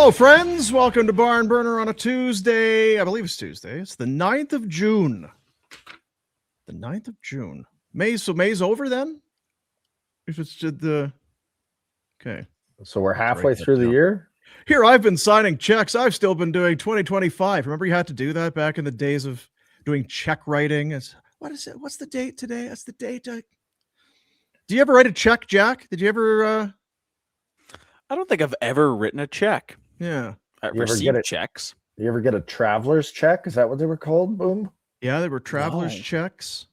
Hello, friends. Welcome to Barn Burner on a Tuesday. I believe it's Tuesday. It's the 9th of June. The 9th of June. May's over then? If it's the... Okay. So we're halfway through the year? Here, I've been signing checks. I've still been doing 2025. Remember you had to do that back in the days of doing check writing? What is it? What's the date today? That's the date. Do you ever write a check, Jack? Did you ever... I don't think I've ever written a check. Yeah. I've received checks. You ever get a traveler's check? Is that what they were called? Boom. Yeah, they were traveler's checks.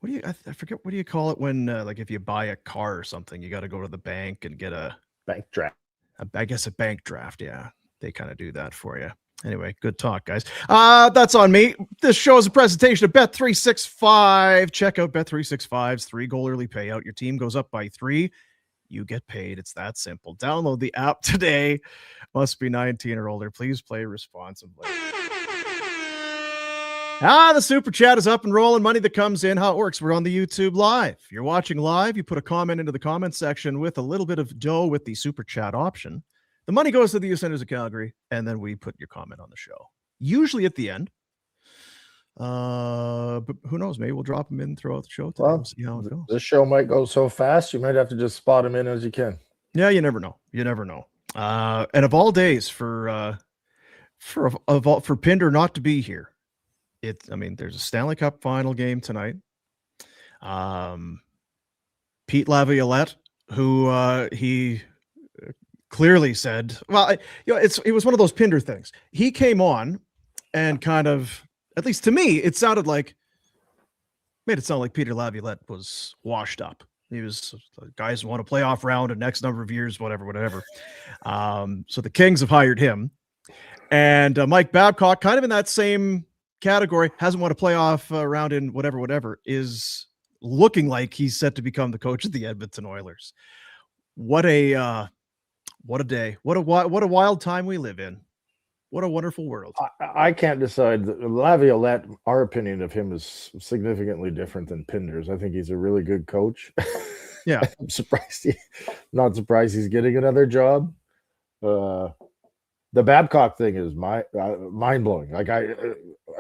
What do you? I forget. What do you call it when, like, if you buy a car or something, you got to go to the bank and get a bank draft. I guess a bank draft. Yeah, they kind of do that for you. Anyway, good talk, guys. That's on me. This show is a presentation of Bet365. Check out Bet365's 3-goal early payout. Your team goes up by 3. You get paid. It's that simple. Download the app today. Must be 19 or older. Please play responsibly. The super chat is up and rolling. Money that comes in. How it works. We're on the YouTube live. If you're watching live, you put a comment into the comment section with a little bit of dough with the super chat option. The money goes to the Youth Centers of Calgary, and then we put your comment on the show. Usually at the end. But who knows? Maybe we'll drop them in throughout the show today. We'll see how it goes. This show might go so fast, you might have to just spot them in as you can. Yeah, you never know. You never know. And of all days for Pinder not to be here, there's a Stanley Cup final game tonight. Pete Laviolette, who he clearly said, well, it was one of those Pinder things. He came on and kind of, at least to me, it sounded like, made it sound like Peter Laviolette was washed up. He was, guys who want a playoff round in next number of years, whatever. So the Kings have hired him. And Mike Babcock, kind of in that same category, hasn't won a playoff round in whatever, is looking like he's set to become the coach of the Edmonton Oilers. What a day. What a wild time we live in. What a wonderful world. I can't decide. Laviolette, our opinion of him is significantly different than Pinder's. I think he's a really good coach. Yeah. I'm not surprised he's getting another job. The Babcock thing is mind-blowing. Like I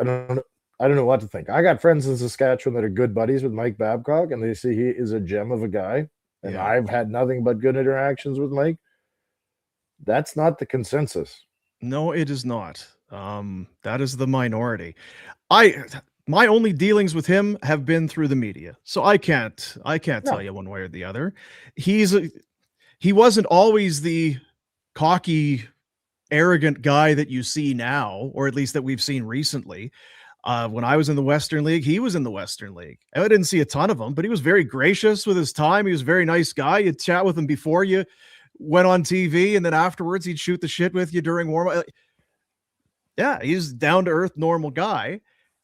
don't know what to think. I got friends in Saskatchewan that are good buddies with Mike Babcock, and they say he is a gem of a guy. And yeah. I've had nothing but good interactions with Mike. That's not the consensus. No, it is not. That is the minority. My only dealings with him have been through the media, so I can't tell you one way or the other. He wasn't always the cocky, arrogant guy that you see now, or at least that we've seen recently. When I was in the Western League, he was in the Western League. I didn't see a ton of him, but he was very gracious with his time. He was a very nice guy. You'd chat with him before you went on TV, and then afterwards he'd shoot the shit with you during warm-up. Yeah, he's down-to-earth, normal guy,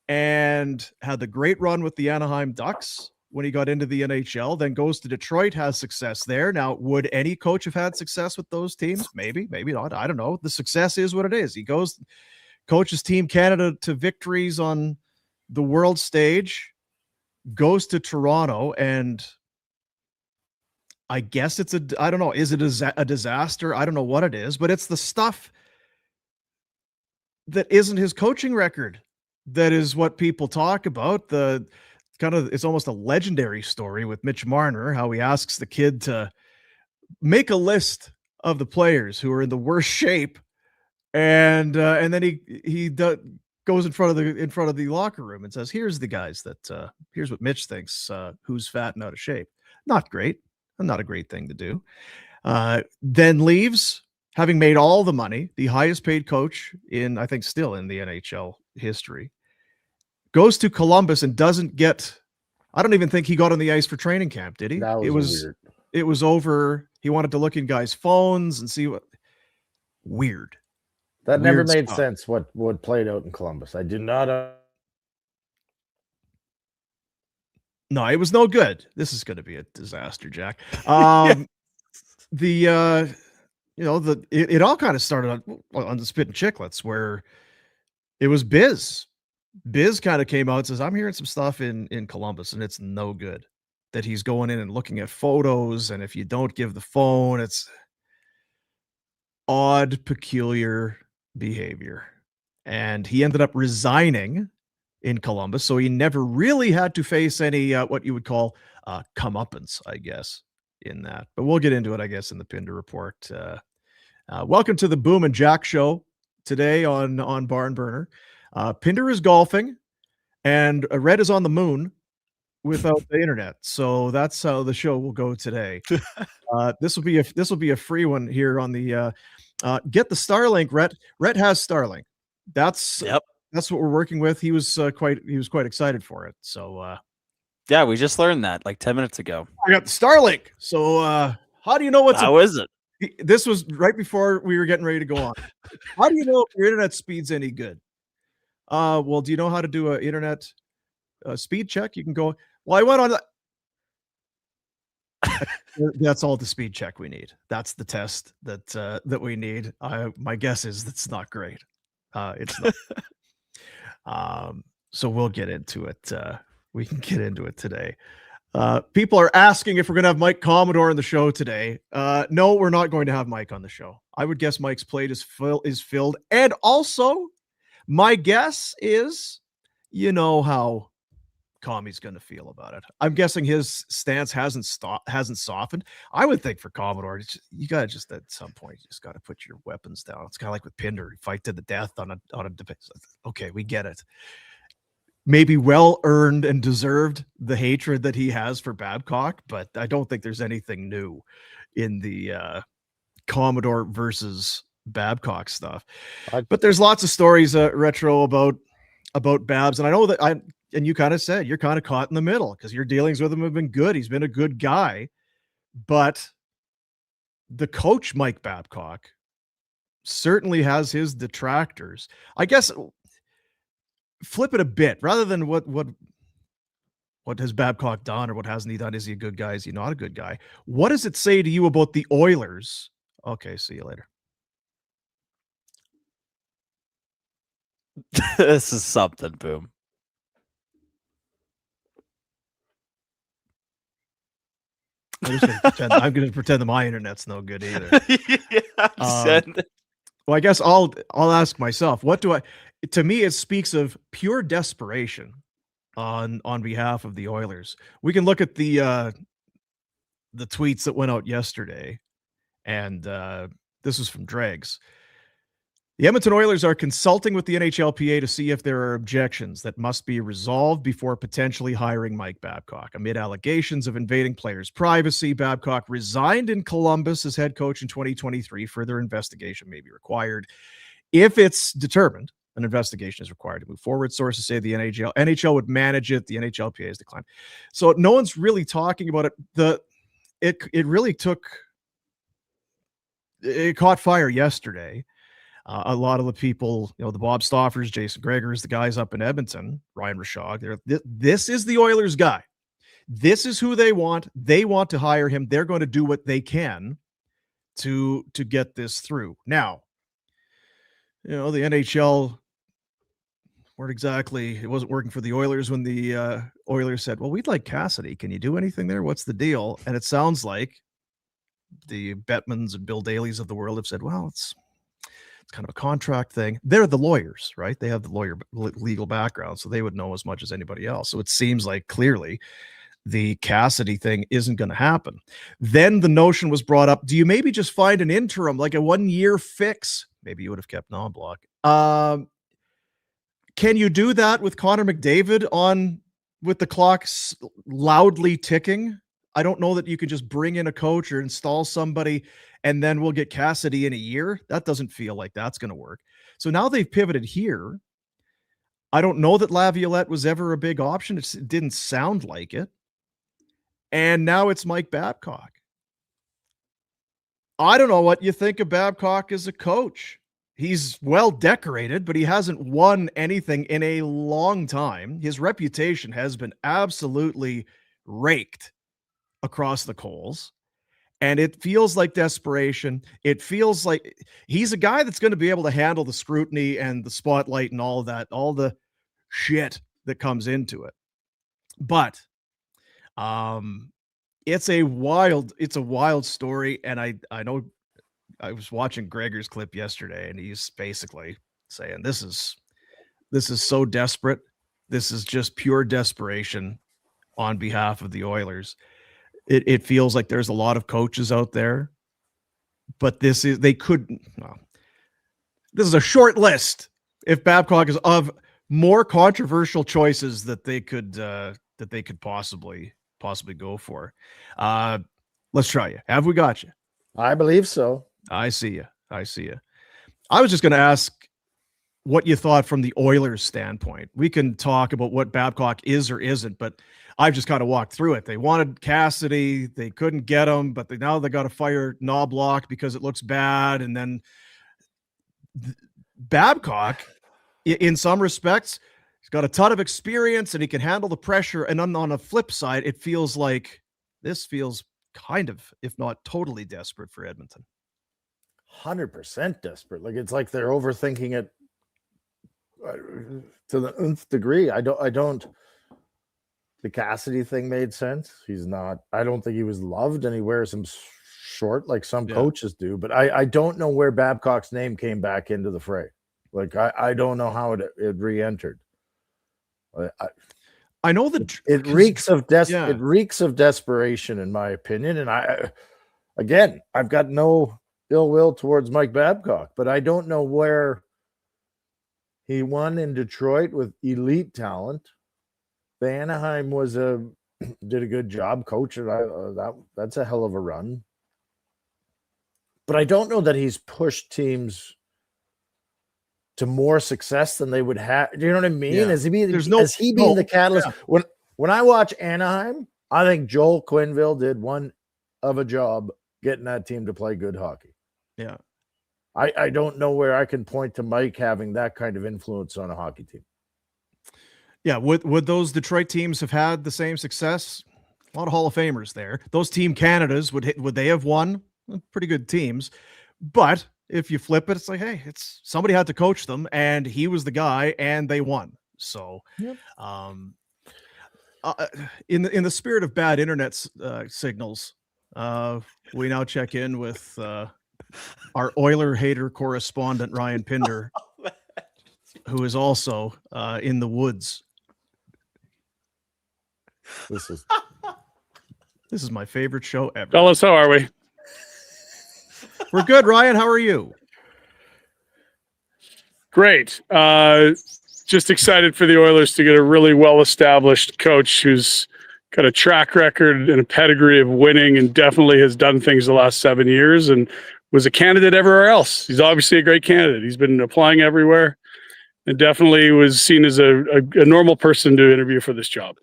and had the great run with the Anaheim Ducks when he got into the NHL, then goes to Detroit, has success there. Now, would any coach have had success with those teams? Maybe not. I don't know. The success is what it is. He coaches Team Canada to victories on the world stage, goes to Toronto, and I guess I don't know. Is it a disaster? I don't know what it is, but it's the stuff that isn't his coaching record that is what people talk about. It's almost a legendary story with Mitch Marner, how he asks the kid to make a list of the players who are in the worst shape, and then he goes in front of the locker room and says, "Here's the guys that here's what Mitch thinks who's fat and out of shape." Not great. Not a great thing to do. Then leaves, having made all the money, the highest paid coach I think still in the NHL history, goes to Columbus and doesn't get, I don't even think he got on the ice for training camp, did he? That was weird. It was over. He wanted to look in guys' phones and see what. Weird. That never made sense what played out in Columbus. I did not. No, it was no good. This is going to be a disaster, Jack. It all kind of started on the Spit and Chicklets, where it was Biz. Biz kind of came out and says, "I'm hearing some stuff in Columbus, and it's no good." That he's going in and looking at photos, and if you don't give the phone, it's odd, peculiar behavior. And he ended up resigning in Columbus, so he never really had to face any what you would call comeuppance, I guess, in that. But we'll get into it, I guess, in the Pinder Report. Welcome to the Boom and Jack Show today on Barn Burner. Pinder is golfing, and Rhett is on the moon without the internet. So that's how the show will go today. This will be a free one here on the get the Starlink. Rhett has Starlink. That's what we're working with. He was quite excited for it. So yeah, we just learned that like 10 minutes ago. I got the Starlink. So how do you know how is it? This was right before we were getting ready to go on. How do you know if your internet speed's any good? Well, do you know how to do an internet speed check? You can go. Well, I went on. That's all the speed check we need. That's the test that we need. My guess is that's not great. It's not. So we'll get into it. We can get into it today. People are asking if we're going to have Mike Commodore on the show today. No, we're not going to have Mike on the show. I would guess Mike's plate is filled. And also, my guess is, you know how Commie's going to feel about it. I'm guessing his stance hasn't softened. I would think for Commodore, you got to just at some point, you just got to put your weapons down. It's kind of like with Pinder, fight to the death on a debate. Okay, we get it. Maybe well earned and deserved the hatred that he has for Babcock, but I don't think there's anything new in the Commodore versus Babcock stuff. But there's lots of stories, Retro, about Babs, and I know that and you kind of said you're kind of caught in the middle because your dealings with him have been good. He's been a good guy, but the coach, Mike Babcock, certainly has his detractors. I guess flip it a bit rather than what has Babcock done or what hasn't he done? Is he a good guy? Is he not a good guy? What does it say to you about the Oilers? Okay, see you later. This is something, Boom. I'm going to pretend that my internet's no good either. Well, I guess I'll ask myself, to me, it speaks of pure desperation on behalf of the Oilers. We can look at the tweets that went out yesterday, and this is from Dregs. The Edmonton Oilers are consulting with the NHLPA to see if there are objections that must be resolved before potentially hiring Mike Babcock. Amid allegations of invading players' privacy, Babcock resigned in Columbus as head coach in 2023. Further investigation may be required. If it's determined an investigation is required to move forward, sources say the NHL would manage it. The NHLPA has declined. So no one's really talking about it. It caught fire yesterday. A lot of the people, the Bob Stoffers, Jason Gregors, the guys up in Edmonton, Ryan Rishaug, this is the Oilers guy. This is who they want. They want to hire him. They're going to do what they can to get this through. Now, the NHL it wasn't working for the Oilers when the Oilers said, well, we'd like Cassidy. Can you do anything there? What's the deal? And it sounds like the Bettmans and Bill Dailies of the world have said, well, it's kind of a contract thing. They're the lawyers, right? They have the legal background, so they would know as much as anybody else. So it seems like clearly the Cassidy thing isn't going to happen. Then the notion was brought up, do you maybe just find an interim, like a 1-year fix? Maybe you would have kept Knoblauch. Can you do that with Connor McDavid with the clock loudly ticking? I don't know that you could just bring in a coach or install somebody and then we'll get Cassidy in a year. That doesn't feel like that's going to work. So now they've pivoted here. I don't know that Laviolette was ever a big option. It didn't sound like it. And now it's Mike Babcock. I don't know what you think of Babcock as a coach. He's well decorated, but he hasn't won anything in a long time. His reputation has been absolutely raked across the coals. And it feels like desperation. It feels like he's a guy that's going to be able to handle the scrutiny and the spotlight and all of that, all the shit that comes into it. But it's a wild story. And I know I was watching Gregor's clip yesterday, and he's basically saying this is so desperate. This is just pure desperation on behalf of the Oilers. It feels like there's a lot of coaches out there, but this is a short list. If Babcock is of more controversial choices that they could possibly go for. Let's try you. Have we got you? I believe so. I see you. I was just going to ask what you thought from the Oilers' standpoint. We can talk about what Babcock is or isn't, but I've just kind of walked through it. They wanted Cassidy. They couldn't get him, but now they got to fire Knobloch because it looks bad. And then Babcock, in some respects, he's got a ton of experience and he can handle the pressure. And on the flip side, it feels like this feels kind of, if not totally desperate for Edmonton. 100% desperate. Like, it's like they're overthinking it to the nth degree. I don't. The Cassidy thing made sense. I don't think he was loved, and he wears them short like some coaches do. But I don't know where Babcock's name came back into the fray. Like, I don't know how it re-entered. I know that it reeks of it reeks of desperation, in my opinion. And I've got no ill will towards Mike Babcock, but I don't know where he won in Detroit with elite talent. The Anaheim did a good job coaching. That's a hell of a run. But I don't know that he's pushed teams to more success than they would have. Do you know what I mean? Yeah. Has he been the catalyst? Yeah. When I watch Anaheim, I think Joel Quenneville did one of a job getting that team to play good hockey. Yeah. I don't know where I can point to Mike having that kind of influence on a hockey team. Yeah, would those Detroit teams have had the same success? A lot of Hall of Famers there. Those Team Canadas, would they have won? Pretty good teams. But if you flip it, it's like, hey, it's somebody had to coach them, and he was the guy, and they won. So, in the spirit of bad internet signals, we now check in with our Oiler hater correspondent Ryan Pinder, who is also in the woods. This is my favorite show ever. Fellas, how are we? We're good, Ryan. How are you? Great. Just excited for the Oilers to get a really well-established coach who's got a track record and a pedigree of winning and definitely has done things the last 7 years and was a candidate everywhere else. He's obviously a great candidate. He's been applying everywhere and definitely was seen as a normal person to interview for this job.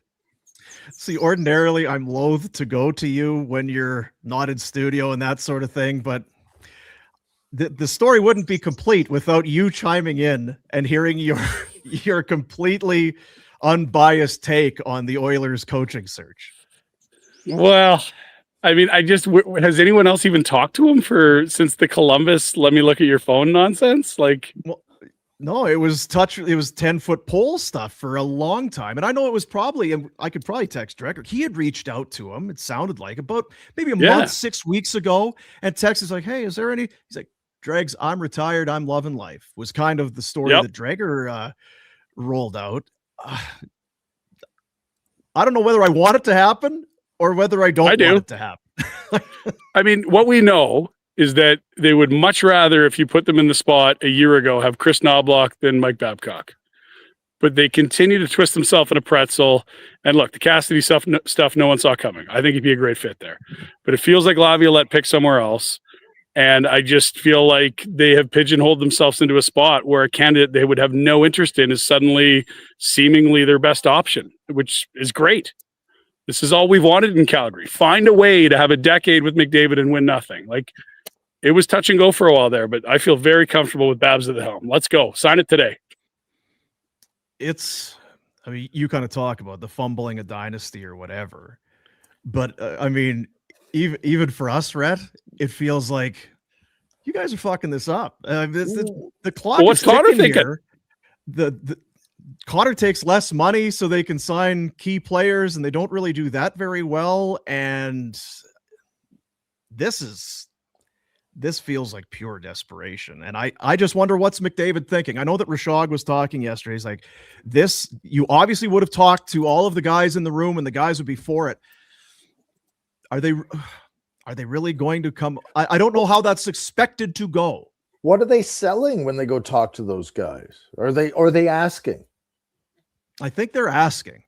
See, ordinarily, I'm loath to go to you when you're not in studio and that sort of thing, but the story wouldn't be complete without you chiming in and hearing your completely unbiased take on the Oilers coaching search. Well, I mean, has anyone else even talked to him since the Columbus, let me look at your phone nonsense? Like, well, no, it was 10-foot pole stuff for a long time. And I know it was and I could probably text directly. He had reached out to him. It sounded like about maybe a month, 6 weeks ago. And text is like, hey, is there any, he's like, Dregs, I'm retired. I'm loving life, was kind of the story that Dreger rolled out. I don't know whether I want it to happen or whether I don't want it to happen. I mean, what we know is that they would much rather, if you put them in the spot a year ago, have Chris Knobloch than Mike Babcock. But they continue to twist themselves in a pretzel. And look, the Cassidy stuff no one saw coming. I think he'd be a great fit there. But it feels like Laviolette picked somewhere else. And I just feel like they have pigeonholed themselves into a spot where a candidate they would have no interest in is suddenly seemingly their best option, which is great. This is all we've wanted in Calgary. Find a way to have a decade with McDavid and win nothing. Like, it was touch and go for a while there, but I feel very comfortable with Babs at the helm. Let's go. Sign it today. I mean, you kind of talk about the fumbling a dynasty or whatever, but I mean, even for us, Rhett, it feels like you guys are fucking this up. The clock is ticking here. The Connor takes less money so they can sign key players, and they don't really do that very well. And this is this feels like pure desperation. And I just wonder what's McDavid thinking. I know that Rashog was talking yesterday. He's like, this, you obviously would have talked to all of the guys in the room and the guys would be for it. Are they really going to come? I don't know how that's expected to go. What are they selling when they go talk to those guys? Are they asking? I think they're asking.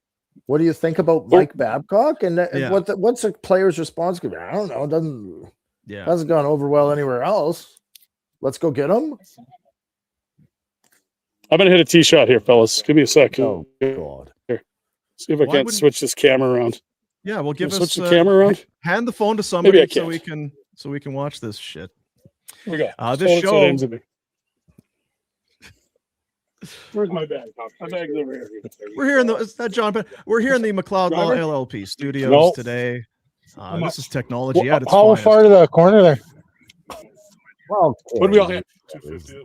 What do you think about Mike Babcock? And Yeah. what's a player's response gonna be? I don't know. It hasn't gone over well anywhere else. Let's go get him. I'm gonna hit a tee shot here, fellas. Give me a sec. Oh God. Here. See if I can't switch this camera around. Yeah, well, give us switch the camera around. Hand the phone to somebody Maybe I so we can watch this shit. Here we go. This show. Where's my bag? My bag's over here. We're here in the is that John? We're here in the McLeod Law LLP studios today. This is technology at its How finest. far to the corner there? Well, What do we all hit?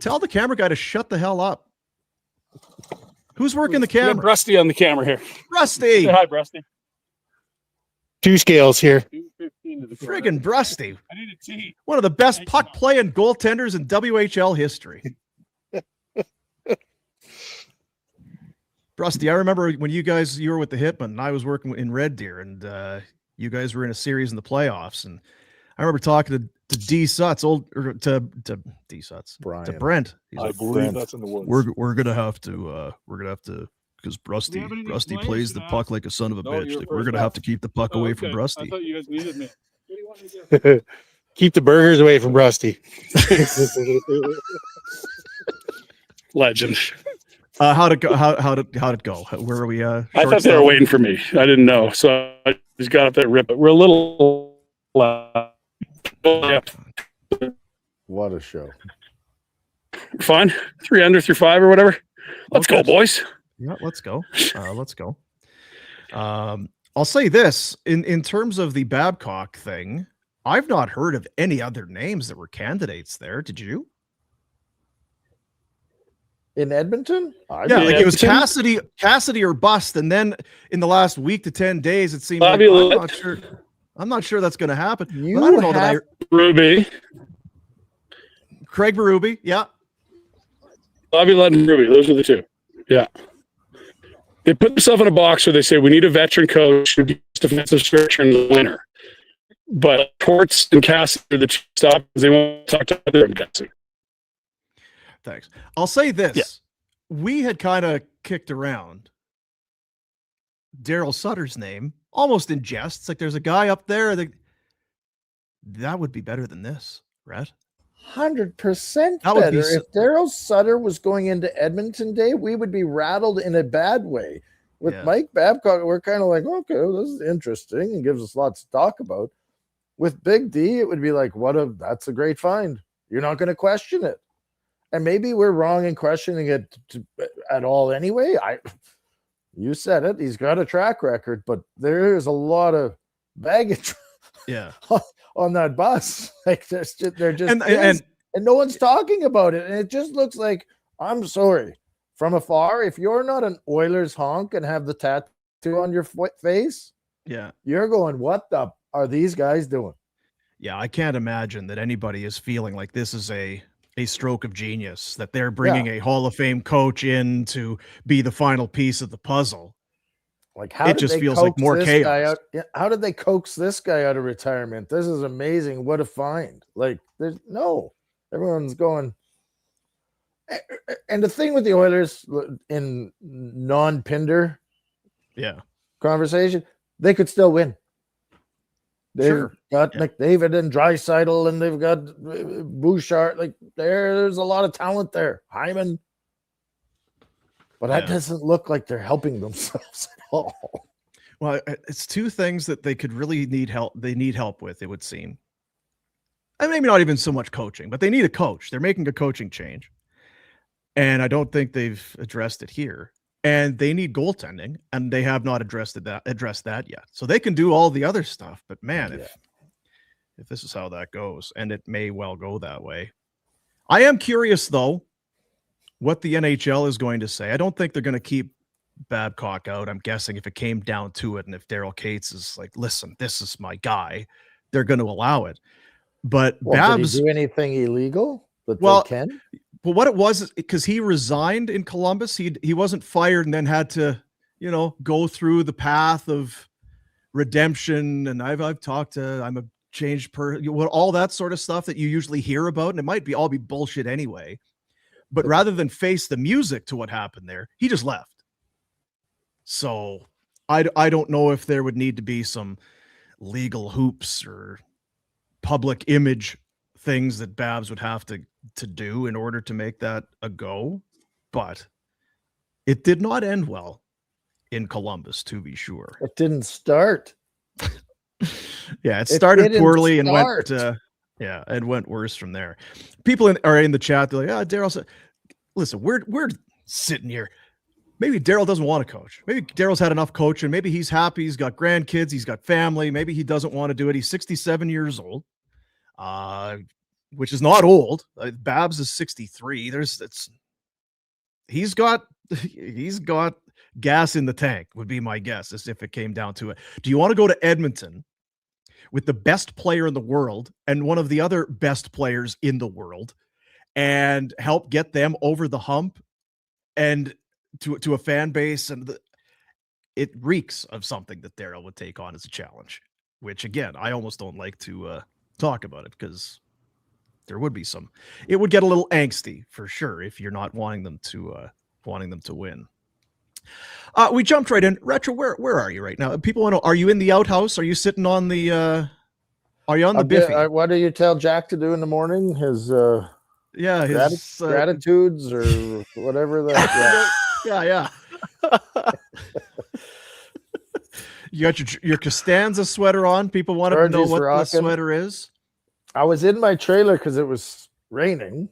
Tell the camera guy to shut the hell up. Who's working the We got camera? Rusty on the camera here. Rusty. Say hi, Rusty. 2 scales here. 215 to the Friggin' Brusty. I need a tee. One of the best puck playing goaltenders in WHL history. Brusty, I remember when you were with the Hitman and I was working in Red Deer, and you guys were in a series in the playoffs. And I remember talking to D Sutz, to D Sutz, Brian. to Brent. He's I like, believe that's in the woods. we're gonna have to because Rusty plays the puck like a son of a bitch. Like, we're gonna have to keep the puck away from I Rusty. thought you guys needed me. What do you want me to do? Keep the burgers away from Rusty. Legend. How'd it go? How'd it go? Where are we? I thought they were waiting for me. I didn't know, so I just got up there and ripped it. We're a little. What a show. Fine. 3 under through 5 or whatever. Let's go, boys. Yeah, let's go. Let's go. I'll say this in terms of the Babcock thing. I've not heard of any other names that were candidates there. Did you? In Edmonton? Yeah, like it was Cassidy or bust, and then in the last week to 10 days, it seemed like I'm not sure that's going to happen. But I don't know that Ruby. Craig Berube, yeah. Bobby Lett and Ruby. Those are the two. Yeah. They put themselves in a box where they say we need a veteran coach who gives defensive structure in the winter. But Torts and Cassidy are the two stops. They won't talk to other guys. Thanks. I'll say this. Yeah. We had kind of kicked around Daryl Sutter's name almost in jest. It's like there's a guy up there that would be better than this, Rhett. 100% better. If Daryl Sutter was going into Edmonton Day, we would be rattled in a bad way. With Mike Babcock, we're kind of like, okay, well, this is interesting and gives us lots to talk about. With Big D, it would be like, that's a great find. You're not going to question it. And maybe we're wrong in questioning it at all anyway. You said it. He's got a track record, but there's a lot of baggage on that bus. Like they're just and no one's talking about it. And it just looks like, I'm sorry, from afar, if you're not an Oilers honk and have the tattoo on your face, you're going, what the are these guys doing? Yeah, I can't imagine that anybody is feeling like this is a stroke of genius, that they're bringing a Hall of Fame coach in to be the final piece of the puzzle. Like, how it just feels like more chaos. How did they coax this guy out of retirement? This is amazing. What a find. Like, everyone's going. And the thing with the Oilers in non-Pinder conversation, they could still win. They've got McDavid and Draisaitl, and they've got Bouchard. Like there's a lot of talent there. Hyman, but that doesn't look like they're helping themselves at all. Well, it's two things that they could really need help. They need help with, it would seem. And maybe not even so much coaching, but they need a coach. They're making a coaching change, and I don't think they've addressed it here. And they need goaltending, and they have not addressed that yet. So they can do all the other stuff, but man, if this is how that goes, and it may well go that way. I am curious though what the NHL is going to say. I don't think they're going to keep Babcock out. I'm guessing if it came down to it, and if Daryl Cates is like, listen, this is my guy, they're going to allow it. But Well, did Babs, he do anything illegal that Well, they can? well, what it was because he resigned in Columbus, he wasn't fired and then had to, go through the path of redemption. And I've talked to, I'm a changed person, all that sort of stuff that you usually hear about, and it might be all be bullshit anyway. But rather than face the music to what happened there, he just left. So I don't know if there would need to be some legal hoops or public image things that Babs would have to do in order to make that a go. But it did not end well in Columbus, to be sure. It didn't start. Yeah, it started didn't poorly and start. it went worse from there. People are in the chat. They're like, Daryl said, listen, we're sitting here. Maybe Daryl doesn't want to coach. Maybe Daryl's had enough coaching. Maybe he's happy. He's got grandkids. He's got family. Maybe he doesn't want to do it. He's 67 years old, which is not old. Babs is 63. He's got gas in the tank, would be my guess, as if it came down to it. Do you want to go to Edmonton with the best player in the world and one of the other best players in the world and help get them over the hump and to a fan base? And it reeks of something that Daryl would take on as a challenge, which again, I almost don't like to talk about it because there would be it would get a little angsty for sure if you're not wanting them to win. We jumped right in. Retro, where are you right now? People want to know, are you in the outhouse? Are you sitting on the are you on the biffy? What do you tell Jack to do in the morning? His his gratitudes or whatever that. Yeah. You got your Costanza sweater on. People want to know what the sweater is. I was in my trailer because it was raining.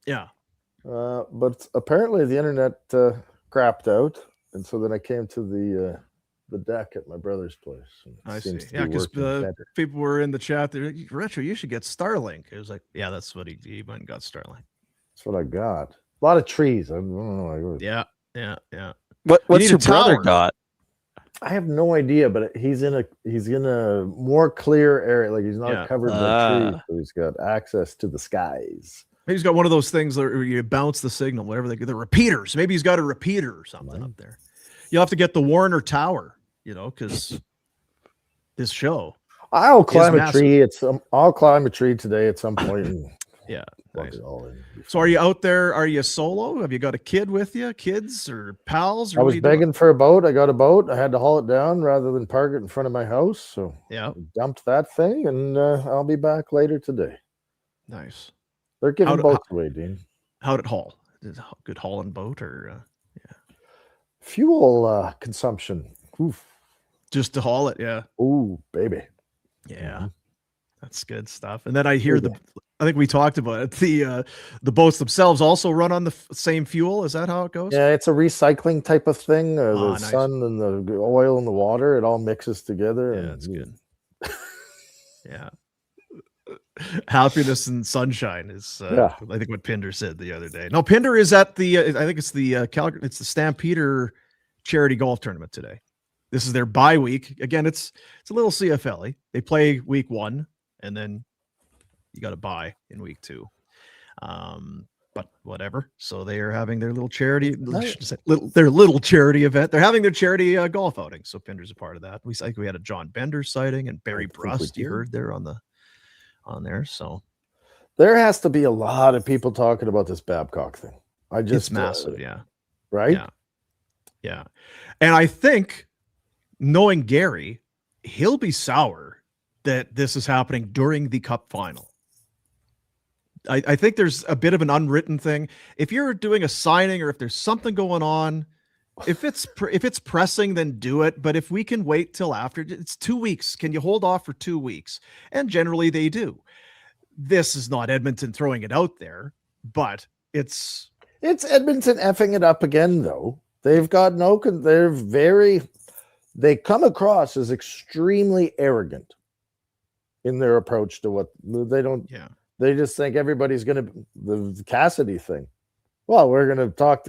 Yeah. But apparently the internet crapped out. And so then I came to the deck at my brother's place. I see. Yeah, because people were in the chat there. Retro, you should get Starlink. It was like, yeah, that's what he went and got Starlink. That's what I got. A lot of trees. I don't know. Yeah. What's your brother got? I have no idea, but he's in a more clear area. Like he's not covered by trees, so he's got access to the skies. Maybe he's got one of those things where you bounce the signal, whatever the repeaters. Maybe he's got a repeater or something up there. You'll have to get the Warner Tower, because this show. I'll climb a tree. I'll climb a tree today at some point. Yeah. Nice. So are you out there? Are you solo? Have you got a kid with you? Kids or pals? Or I was begging for a boat. I got a boat. I had to haul it down rather than park it in front of my house. So I dumped that thing, and I'll be back later today. Nice. They're giving boats away, Dean. How'd it haul? Is it a good hauling boat or fuel consumption? Oof. Just to haul it, yeah. Ooh, baby. Yeah. Mm-hmm. That's good stuff. And then I hear I think we talked about it. The boats themselves also run on the same fuel. Is that how it goes? Yeah, it's a recycling type of thing. The sun and the oil and the water, it all mixes together. Yeah, that's good. Yeah. Happiness and sunshine is I think what Pinder said the other day. No, Pinder is at the I think it's the Calgary, it's the Stampeder charity golf tournament today. This is their bye week. Again, it's a little CFL-y. They play week 1 and then you got to bye in week 2. But whatever. So they are having their little charity, their little charity event. They're having their charity golf outing. So Pinder's a part of that. We had a John Bender sighting and Barry Brust. You heard there on there. So there has to be a lot of people talking about this Babcock thing. It's massive. Right. Yeah. And I think knowing Gary, he'll be sour that this is happening during the Cup final. I think there's a bit of an unwritten thing. If you're doing a signing or if there's something going on, if it's pressing, then do it. But if we can wait till after, it's 2 weeks. Can you hold off for 2 weeks? And generally they do. This is not Edmonton throwing it out there, but it's Edmonton effing it up again, though. They've got they come across as extremely arrogant in their approach to what they don't. Yeah. They just think everybody's going to the Cassidy thing. Well, we're going to talk.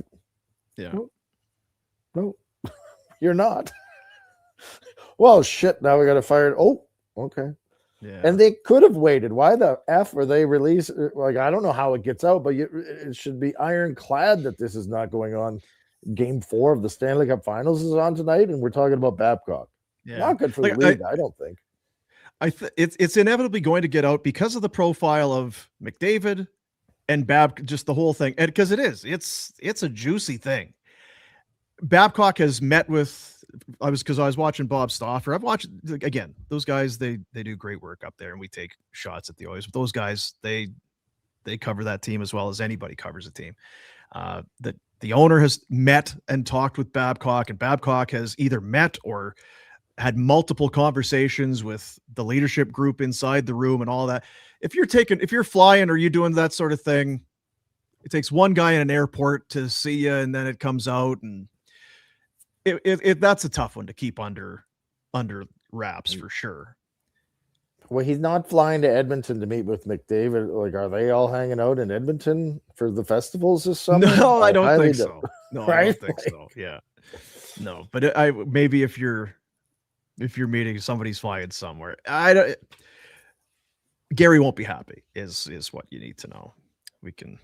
No, you're not. Well, shit. Now we got to fire. Oh, okay. Yeah. And they could have waited. Why the F are they release? Like, I don't know how it gets out, but it should be ironclad that this is not going on. Game 4 of the Stanley Cup Finals is on tonight, and we're talking about Babcock. Yeah. Not good for Like, the league, I don't think. It's inevitably going to get out because of the profile of McDavid and just the whole thing. And because it's a juicy thing. Babcock has met with, I was watching Bob Stauffer. I've watched, again, those guys, they do great work up there, and we take shots at the Oilers. But those guys, they cover that team as well as anybody covers a team. That the owner has met and talked with Babcock, and Babcock has either met or had multiple conversations with the leadership group inside the room and all that. If you're flying or you doing that sort of thing, it takes one guy in an airport to see you, and then it comes out, and that's a tough one to keep under wraps for sure. Well, he's not flying to Edmonton to meet with McDavid. Like, are they all hanging out in Edmonton for the festivals this summer? No, I don't highly think so. No, I Right? don't think so. Yeah, no, but maybe if you're meeting somebody's flying somewhere, Gary won't be happy. Is what you need to know. We can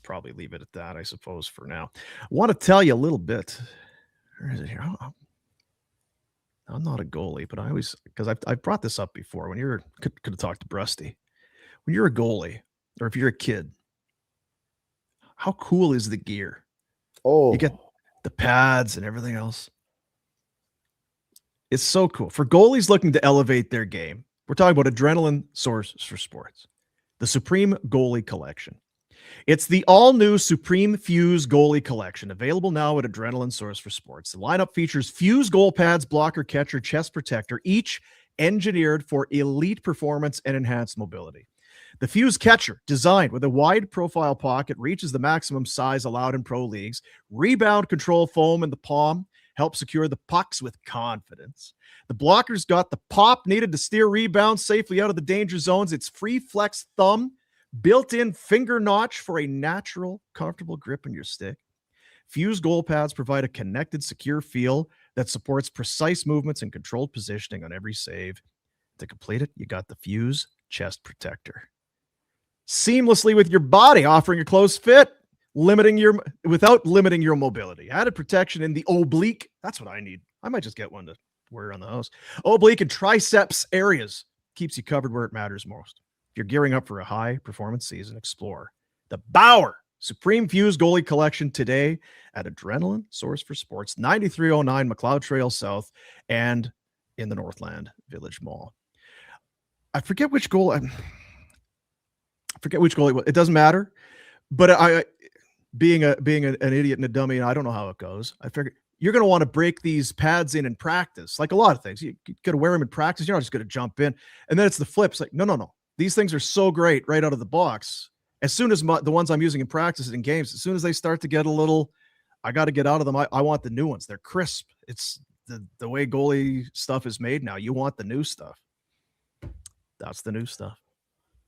probably leave it at that, I suppose, for now. I want to tell you a little bit. Where is it here? I'm not a goalie, but I always, because I've brought this up before. When could have talked to Brusty. When you're a goalie, or if you're a kid, how cool is the gear? Oh, You get the pads and everything else. It's so cool. For goalies looking to elevate their game, we're talking about Adrenaline Source for Sports, the Supreme Goalie Collection. It's the all-new Supreme Fuse Goalie Collection, available now at Adrenaline Source for Sports. The lineup features Fuse goal pads, blocker, catcher, chest protector, each engineered for elite performance and enhanced mobility. The Fuse Catcher, designed with a wide profile pocket, reaches the maximum size allowed in pro leagues. Rebound control foam in the palm helps secure the pucks with confidence. The blocker's got the pop needed to steer rebounds safely out of the danger zones. Its free flex thumb, built-in finger notch for a natural, comfortable grip in your stick. Fuse goal pads provide a connected, secure feel that supports precise movements and controlled positioning on every save. To complete it, you got the Fuse chest protector. Seamlessly with your body, offering a close fit, without limiting your mobility. Added protection in the oblique. That's what I need. I might just get one to wear on the house. Oblique and triceps areas. Keeps you covered where it matters most. If you're gearing up for a high-performance season, explore the Bauer Supreme Fuse Goalie Collection today at Adrenaline Source for Sports, 9309 McLeod Trail South, and in the Northland Village Mall. I forget which goal it was. It doesn't matter. But I being an idiot and a dummy, and I don't know how it goes. I figured you're going to want to break these pads in practice, like a lot of things. You got to wear them in practice. You're not just going to jump in. And then it's the flips. Like, no. These things are so great right out of the box. As soon as the ones I'm using in practice and in games, as soon as they start to get a little, I got to get out of them. I want the new ones. They're crisp. It's the way goalie stuff is made now. You want the new stuff. That's the new stuff.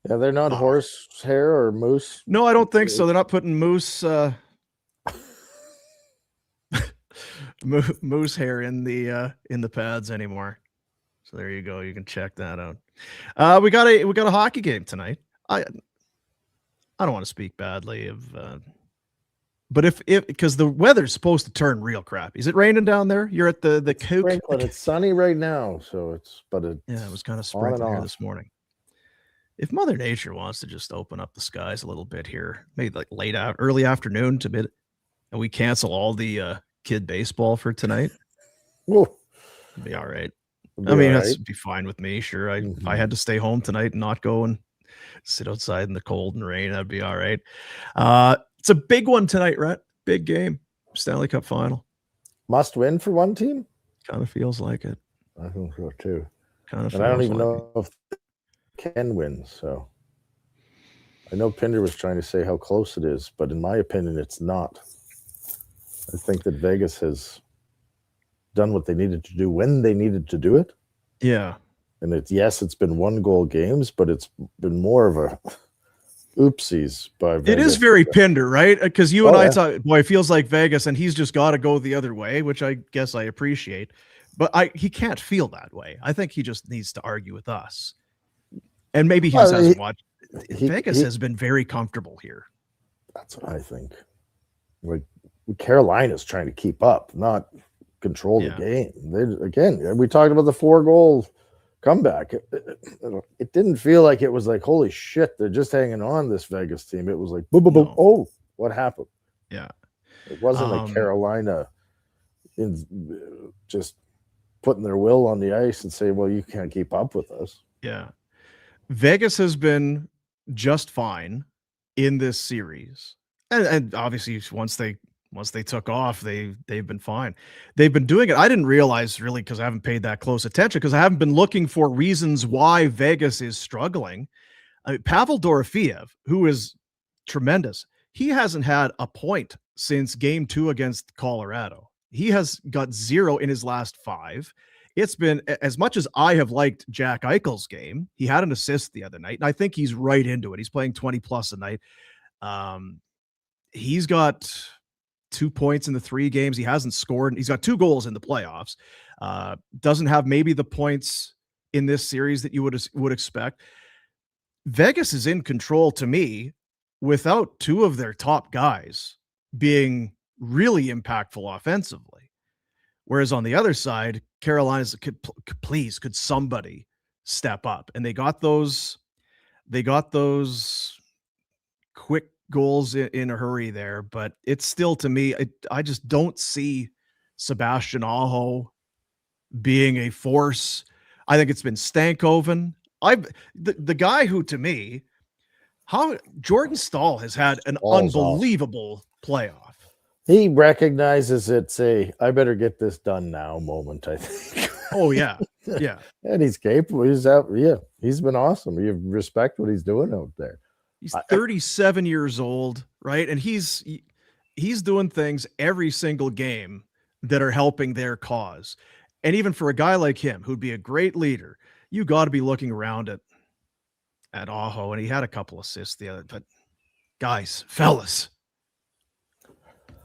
yeah, they're not horsehair or moose. No, I don't think so. They're not putting moose moose hair in the pads anymore. So there you go. You can check that out. We got a hockey game tonight. I don't want to speak badly of, but if because the weather's supposed to turn real crappy. Is it raining down there? You're at the Coke. It's sunny right now, so it was kind of sprinkling here this morning. If Mother Nature wants to just open up the skies a little bit here, maybe like early afternoon to mid, and we cancel all the kid baseball for tonight, Whoa. it'd be all right. It'll I be mean, all that's right. be fine with me. Sure. If I had to stay home tonight and not go and sit outside in the cold and rain, that'd be all right. It's a big one tonight, Rhett. Big game. Stanley Cup final. Must win for one team? Kind of feels like it. I think so too. Kind of. And I don't even know if they can win. So I know Pinder was trying to say how close it is, but in my opinion, it's not. I think that Vegas has done what they needed to do when they needed to do it. Yeah. And it's been 1-goal games, but it's been more of a oopsies by Vegas. It is very Pinder, right? Because you and I yeah. talk, boy, it feels like Vegas, and he's just got to go the other way, which I guess I appreciate. But he can't feel that way. I think he just needs to argue with us. And maybe he Well, just hasn't watched. he- Vegas he- has been very comfortable here. That's what I think. Like Carolina's trying to keep up, not control Yeah. the game. Again, we talked about the 4-goal comeback. It didn't feel like it was like, holy shit, they're just hanging on, this Vegas team. It was like, boom, boom, boom. No. Oh, what happened? Yeah. It wasn't like Carolina just putting their will on the ice and say, well, you can't keep up with us. Yeah. Vegas has been just fine in this series. And obviously once they took off, they've been fine. They've been doing it. I didn't realize really, because I haven't paid that close attention, because I haven't been looking for reasons why Vegas is struggling. Pavel Dorofeev, who is tremendous, he hasn't had a point since game 2 against Colorado. He has got 0 in his last 5. It's been, as much as I have liked Jack Eichel's game, he had an assist the other night, and I think he's right into it. He's playing 20 plus a night. He's got 2 points in the 3 games. He hasn't scored. He's got 2 goals in the playoffs. Doesn't have maybe the points in this series that you would expect. Vegas is in control to me without 2 of their top guys being really impactful offensively. Whereas on the other side, Carolina's could somebody step up? And they got those quick goals in a hurry there, but it's still, to me, I just don't see Sebastian Aho being a force. I think it's been Stankoven. The guy who, to me, Jordan Stahl has had an Stahl's unbelievable playoff. He recognizes it's I better get this done now moment, I think. Oh, yeah. Yeah. And he's capable. He's out. Yeah. He's been awesome. You respect what he's doing out there. He's 37 years old, right? And he's doing things every single game that are helping their cause. And even for a guy like him, who'd be a great leader, you got to be looking around at Aho, and he had a couple assists the other. But guys, fellas,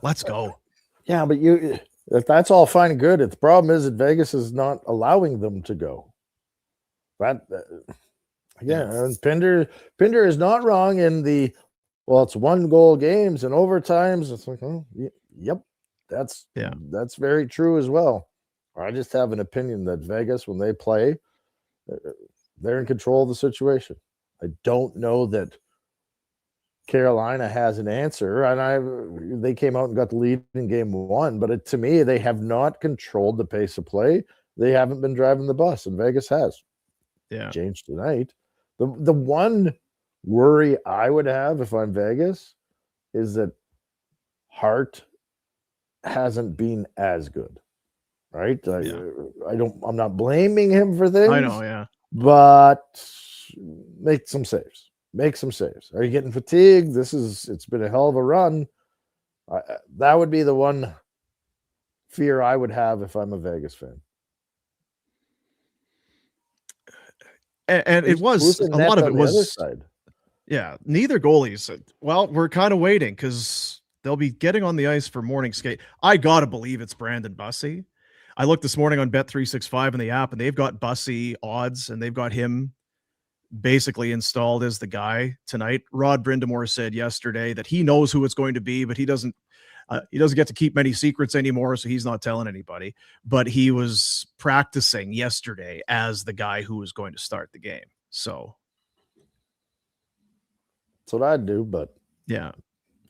let's go. Yeah, but that's all fine and good. The problem is that Vegas is not allowing them to go. And Pinder is not wrong in it's 1-goal games and overtimes. It's like, oh, yep, that's very true as well. I just have an opinion that Vegas, when they play, they're in control of the situation. I don't know that Carolina has an answer, and they came out and got the lead in game 1, but to me, they have not controlled the pace of play. They haven't been driving the bus, and Vegas has. Yeah, changed tonight. The one worry I would have if I'm Vegas is that Hart hasn't been as good, right? I'm not blaming him for things. I know, yeah, but make some saves. Are you getting fatigued? It's been a hell of a run. That would be the one fear I would have if I'm a Vegas fan. And it was a lot of it was, yeah, neither goalies. Well, we're kind of waiting because they'll be getting on the ice for morning skate. I got to believe it's Brandon Bussey. I looked this morning on Bet365 in the app, and they've got Bussey odds, and they've got him basically installed as the guy tonight. Rod Brindamore said yesterday that he knows who it's going to be, but he doesn't get to keep many secrets anymore, so he's not telling anybody. But he was practicing yesterday as the guy who was going to start the game. So that's what I'd do, but yeah,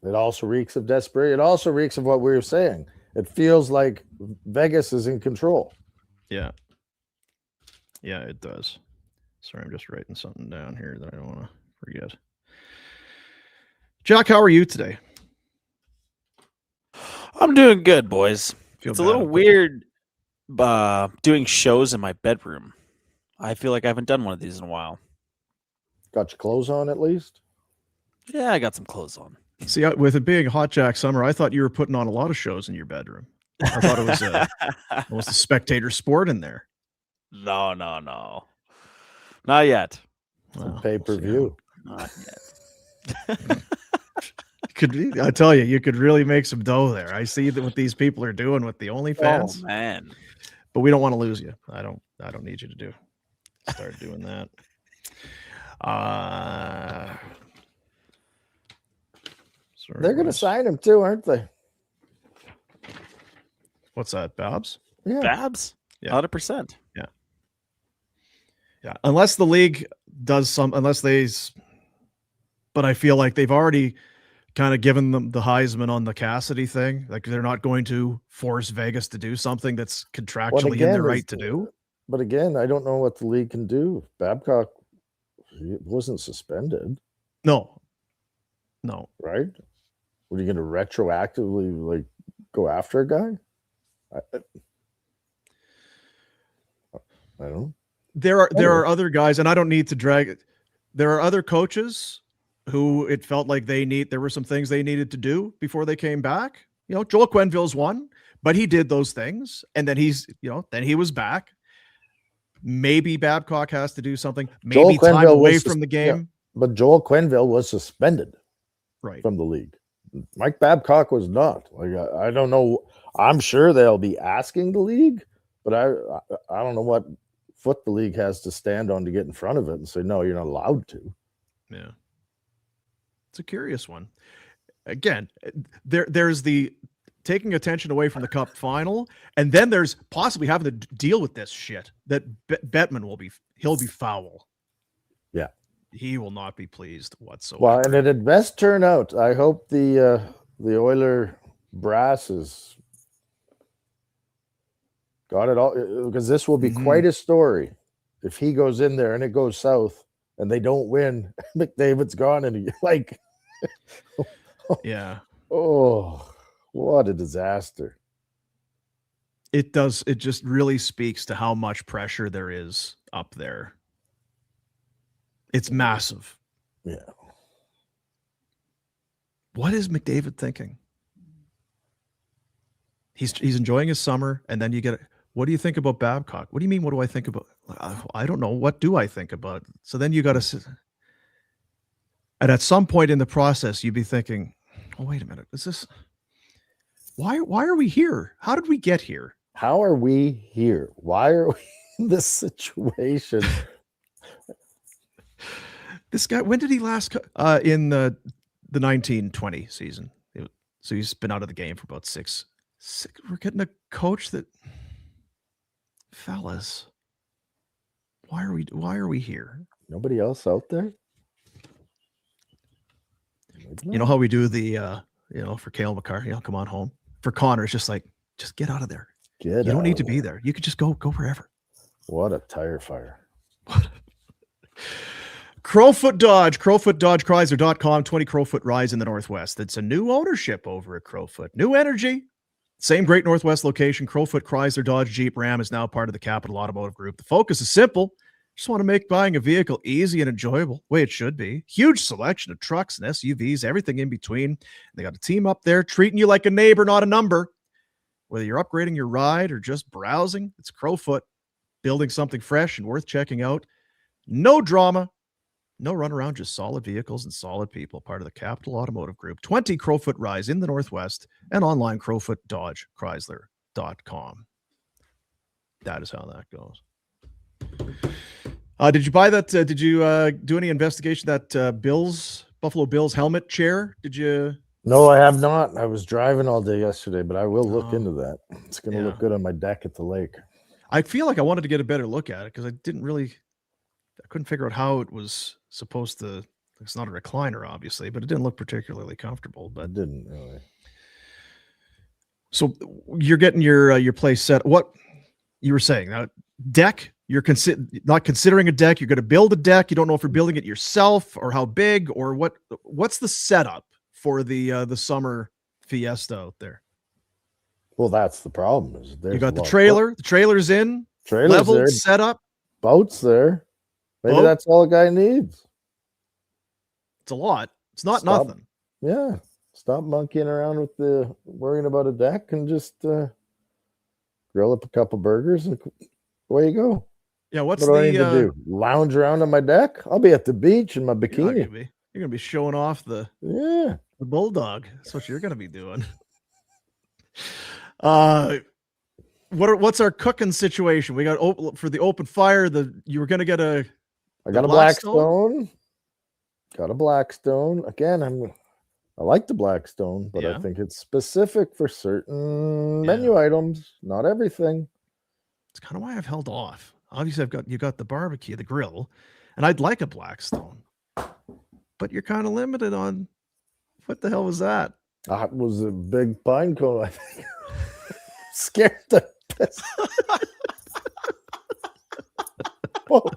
it also reeks of desperation. It also reeks of what we were saying. It feels like Vegas is in control. Yeah. Yeah, it does. Sorry, I'm just writing something down here that I don't want to forget. Jack, how are you today? I'm doing good, boys. Feel It's a bad little up there. weird doing shows in my bedroom. I feel like I haven't done one of these in a while. Got your clothes on at least? Yeah, I got some clothes on. See, with it being Hot Jack Summer, I thought you were putting on a lot of shows in your bedroom. I thought it was a spectator sport in there. No. Not yet. Some pay-per-view. Not yet. I tell you, you could really make some dough there. I see that what these people are doing with the OnlyFans. Oh, man. But we don't want to lose you. I don't need you to start doing that. Sorry, They're going to where's- sign him too, aren't they? What's that, Babs? Yeah. Babs, Yeah. 100%. Yeah, unless the league does but I feel like they've already kind of given them the Heisman on the Cassidy thing. Like they're not going to force Vegas to do something that's contractually in again, their is- right to do. But again, I don't know what the league can do. Babcock he wasn't suspended, No, right? What are you going to retroactively like go after a guy? I don't. there are other guys, and I don't need to drag it. There are other coaches who it felt like there were some things they needed to do before they came back. Joel Quenneville's one, but he did those things, and then then he was back. Maybe Babcock has to do something. Maybe Joel time Quenneville away was from the yeah. game. But Joel Quenneville was suspended Right. from the league. Mike Babcock was not. Like I don't know. I'm sure they'll be asking the league, but I don't know what foot the league has to stand on to get in front of it and say no, you're not allowed to. Yeah. It's a curious one. Again, there's the taking attention away from the Cup final, and then there's possibly having to deal with this shit that Bettman he'll be foul. Yeah. He will not be pleased whatsoever. Well, and it had best turn out. I hope the Oiler brass has got it all, because this will be quite a story if he goes in there and it goes south and they don't win. McDavid's gone and he like, yeah. oh, what a disaster. It does. It just really speaks to how much pressure there is up there. It's massive. Yeah. What is McDavid thinking? He's enjoying his summer, and then you get, what do you think about Babcock? What do you mean? What do I think about? I don't know. What do I think about? So then you got to, and at some point in the process, you'd be thinking, oh, wait a minute. Is this, why are we here? How did we get here? How are we here? Why are we in this situation? This guy, when did he last in the 1920 season? So he's been out of the game for about six. We're getting a coach that, fellas, why are we here? Nobody else out there? You know how we do the for Cale McCarr, come on home. For Connor, it's just like, just get out of there. You don't need to be there. You could just go wherever. What a tire fire. Crowfoot Dodge, crowfootdodgechrysler.com, 20 Crowfoot Rise in the Northwest. It's a new ownership over at Crowfoot. New energy. Same great Northwest location. Crowfoot Chrysler Dodge Jeep Ram is now part of the Capital Automotive Group. The focus is simple. Just want to make buying a vehicle easy and enjoyable, the way it should be. Huge selection of trucks and SUVs, everything in between. They got a team up there treating you like a neighbor, not a number. Whether you're upgrading your ride or just browsing, it's Crowfoot, building something fresh and worth checking out. No drama, no runaround, just solid vehicles and solid people. Part of the Capital Automotive Group. 20 Crowfoot Rise in the Northwest and online crowfootdodgechrysler.com. That is how that goes. Did you buy that? Did you do any investigation that Buffalo Bills helmet chair? Did you? No, I have not. I was driving all day yesterday, but I will look into that. It's going to look good on my deck at the lake. I feel like I wanted to get a better look at it because I couldn't figure out how it was supposed to. It's not a recliner, obviously, but it didn't look particularly comfortable. But it didn't really. So you're getting your place set. What you were saying, deck? You're not considering a deck. You're going to build a deck. You don't know if you're building it yourself or how big or what. What's the setup for the summer fiesta out there? Well, that's the problem. Is you got the trailer? The trailer's in. Leveled, there, set up. Boats there. Maybe that's all a guy needs. It's a lot. It's not nothing. Yeah. Stop monkeying around with worrying about a deck and just grill up a couple burgers and away you go. Yeah, what do I need to do? Lounge around on my deck? I'll be at the beach in my bikini. You're gonna be showing off the bulldog. That's what you're gonna be doing. What's our cooking situation? We got for the open fire. You were gonna get a I got a Blackstone. Got a Blackstone. Again, I like the Blackstone, but Yeah. I think it's specific for certain menu items, not everything. It's kind of why I've held off. Obviously, you got the barbecue, the grill, and I'd like a Blackstone, but you're kind of limited on what the hell was that? That was a big pine cone, I think. Scared the piss. Whoa.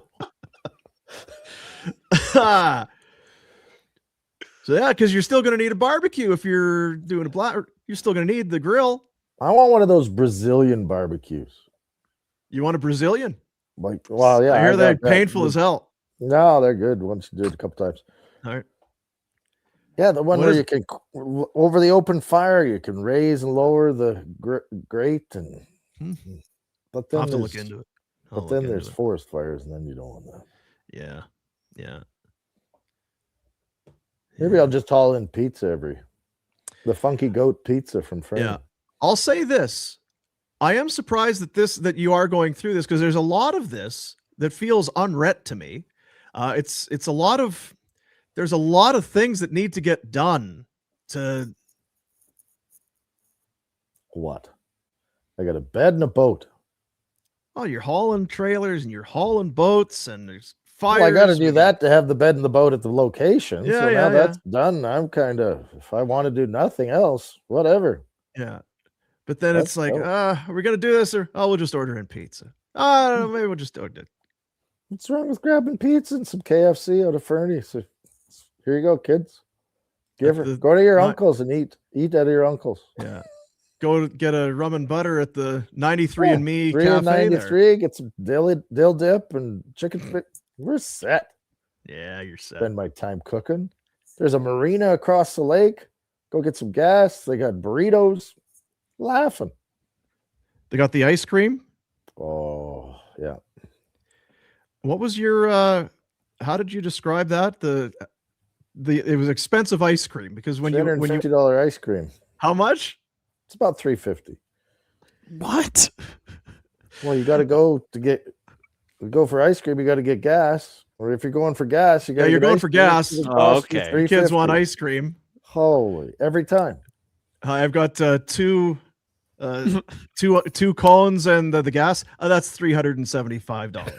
So yeah, because you're still going to need a barbecue if you're doing a black. You're still going to need the grill. I want one of those Brazilian barbecues. You want a Brazilian? Like, well, yeah. I hear they're got that. painful as hell. No, they're good once you do it a couple times. All right. Yeah, the one What where is you can over the open fire, you can raise and lower the grate, and but I'll then have to look there's- into it. But then there's forest fires, and then you don't want that. Yeah. Maybe I'll just haul in pizza the funky goat pizza from France. Yeah. I'll say this. I am surprised that you are going through this because there's a lot of this that feels unret to me. It's a lot of there's a lot of things that need to get done to What? I got a bed and a boat. oh, you're hauling trailers and you're hauling boats and there's fires. Well, I got to do that to have the bed and the boat at the location. Yeah, so yeah, now that's done. I'm kind of, if I want to do nothing else, whatever. Yeah. But then That's it's like, dope. are we gonna do this or we'll just order in pizza? I don't know, maybe we'll just order it. What's wrong with grabbing pizza and some KFC out of Fernie? So here you go, kids. Go to your uncle's and eat out of your uncle's. Yeah. Go get a rum and butter at the 93andMe 3 cafe and 93, there. get some dill dip and chicken spit. We're set. Yeah, you're set. Spend my time cooking. There's a marina across the lake. Go get some gas. They got burritos. Laughing. They got the ice cream. Oh, yeah. What was your how did you describe that? It was expensive ice cream because when you $350 ice cream. how much? It's about $350. What? Well, you got to go for ice cream. You got to get gas, or if you're going for gas, you got. You're going for gas. Oh, okay. Kids want ice cream. Holy, every time. I've got two cones and the gas. That's $375.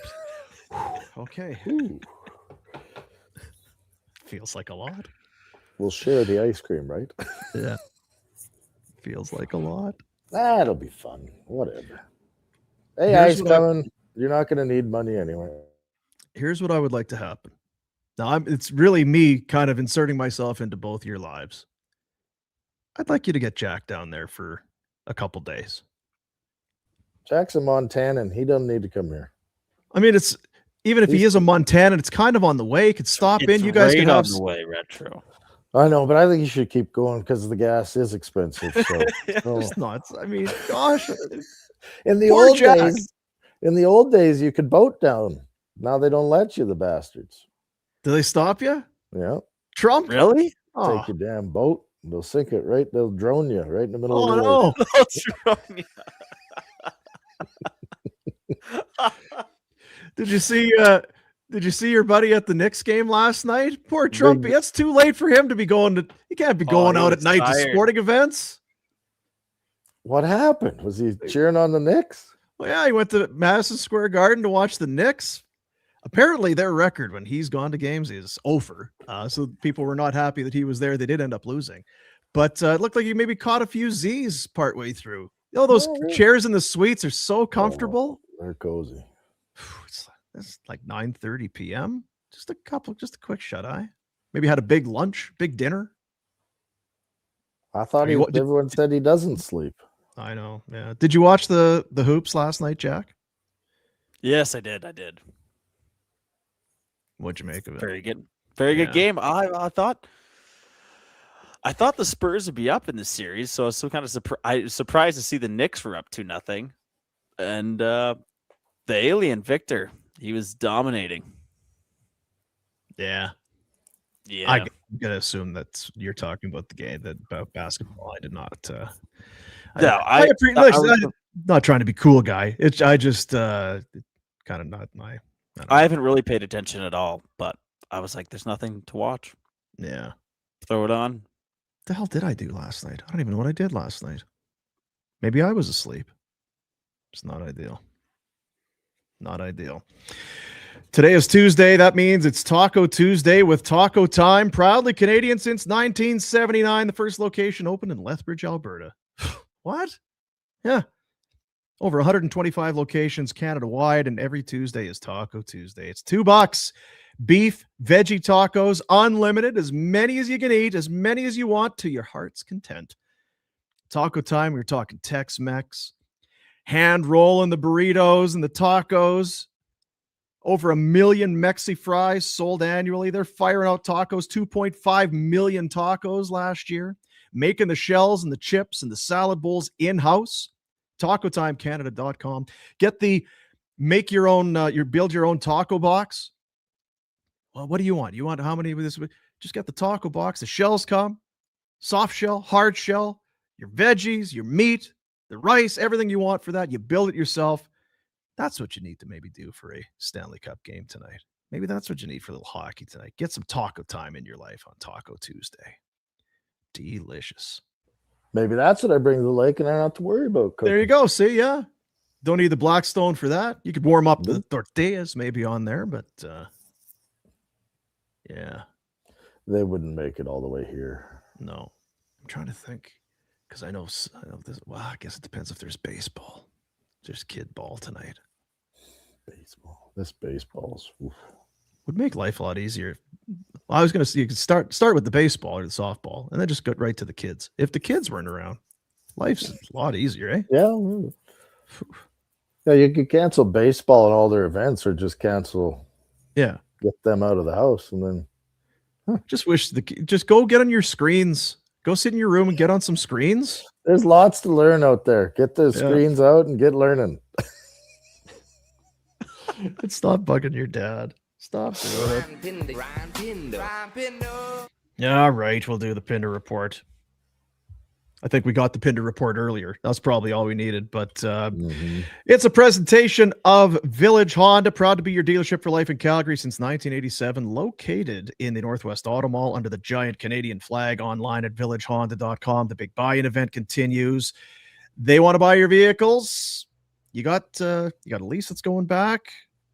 Okay, Ooh. feels like a lot. We'll share the ice cream, right? Yeah, feels like a lot. That'll be fun. Whatever. Hey, Here's ice what coming. You're not going to need money anyway. Here's what I would like to happen. Now, it's really me kind of inserting myself into both your lives. I'd like you to get Jack down there for a couple days. Jack's a Montanan. He doesn't need to come here. I mean, it's even if he is a Montanan, it's kind of on the way. Could stop in. You guys right can on have the way, Retro. I know, but I think you should keep going because the gas is expensive. So, It's nuts. I mean, gosh. in the Poor old Jack. days, you could boat down. Now they don't let you, the bastards. Do they stop you? Yeah, Trump? Really? Oh, take your damn boat. They'll sink it right. They'll drone you right in the middle oh of the road. no. What's wrong? Did you see your buddy at the Knicks game last night? Poor Trumpy. That's too late for him to be going to. He can't be going he out at was night to tired. sporting events. What happened? Was he cheering on the Knicks? Well, yeah, he went to Madison Square Garden to watch the Knicks. Apparently, their record when he's gone to games is over. So people were not happy that he was there. They did end up losing, but it looked like he maybe caught a few Z's partway through. You know, those chairs in the suites are so comfortable. They're cozy. It's like 9:30 p.m. Just a quick shut eye. Maybe had a big lunch, big dinner. I thought everyone said he doesn't sleep. I know. Yeah. Did you watch the hoops last night, Jack? Yes, I did. What'd you make of it? Very good. Very good game. I thought the Spurs would be up in this series, so I was so kind of surprised to see the Knicks were up 2-0. And the alien Victor, he was dominating. Yeah. Yeah. I'm gonna assume that you're talking about the game about basketball. I did not. I'm not trying to be cool, guy. I just kind of not my I haven't really paid attention at all, but I was like, there's nothing to watch. Yeah. Throw it on. What the hell did I do last night? I don't even know what I did last night. Maybe I was asleep. It's not ideal. Not ideal. Today is Tuesday. That means it's Taco Tuesday with Taco Time. Proudly Canadian since 1979. The first location opened in Lethbridge, Alberta. What? Yeah. Over 125 locations Canada-wide, and every Tuesday is Taco Tuesday. It's $2. Beef, veggie tacos, unlimited, as many as you can eat, as many as you want, to your heart's content. Taco Time, we're talking Tex-Mex, hand rolling the burritos and the tacos. Over 1 million Mexi fries sold annually. They're firing out tacos, 2.5 million tacos last year, making the shells and the chips and the salad bowls in-house. TacoTimeCanada.com. Get the make your own, build your own taco box. Well, what do you want? You want how many of this? Just get the taco box. The shells come, soft shell, hard shell, your veggies, your meat, the rice, everything you want for that. You build it yourself. That's what you need to maybe do for a Stanley Cup game tonight. Maybe that's what you need for a little hockey tonight. Get some taco time in your life on Taco Tuesday. Delicious. Maybe that's what I bring to the lake and I don't have to worry about cooking. There you go. See, yeah. Don't need the Blackstone for that. You could warm up the tortillas maybe on there, but yeah. They wouldn't make it all the way here. No. I'm trying to think because I know this. Well, I guess it depends if there's baseball. There's kid ball tonight. Baseball. This baseball's oof. Would make life a lot easier. Well, I was going to say you could start with the baseball or the softball and then just go right to the kids. If the kids weren't around, life's a lot easier, eh? Yeah. Yeah, you could cancel baseball and all their events or just cancel. Yeah. Get them out of the house and then just go get on your screens. Go sit in your room and get on some screens. There's lots to learn out there. Get the screens out and get learning. And stop bugging your dad. Stop doing it. Yeah, right. We'll do the Pinder report. I think we got the Pinder report earlier. That's probably all we needed. But it's a presentation of Village Honda, proud to be your dealership for life in Calgary since 1987, located in the Northwest Auto Mall under the giant Canadian flag, online at villagehonda.com. The big buy-in event continues. They want to buy your vehicles. You got a lease that's going back.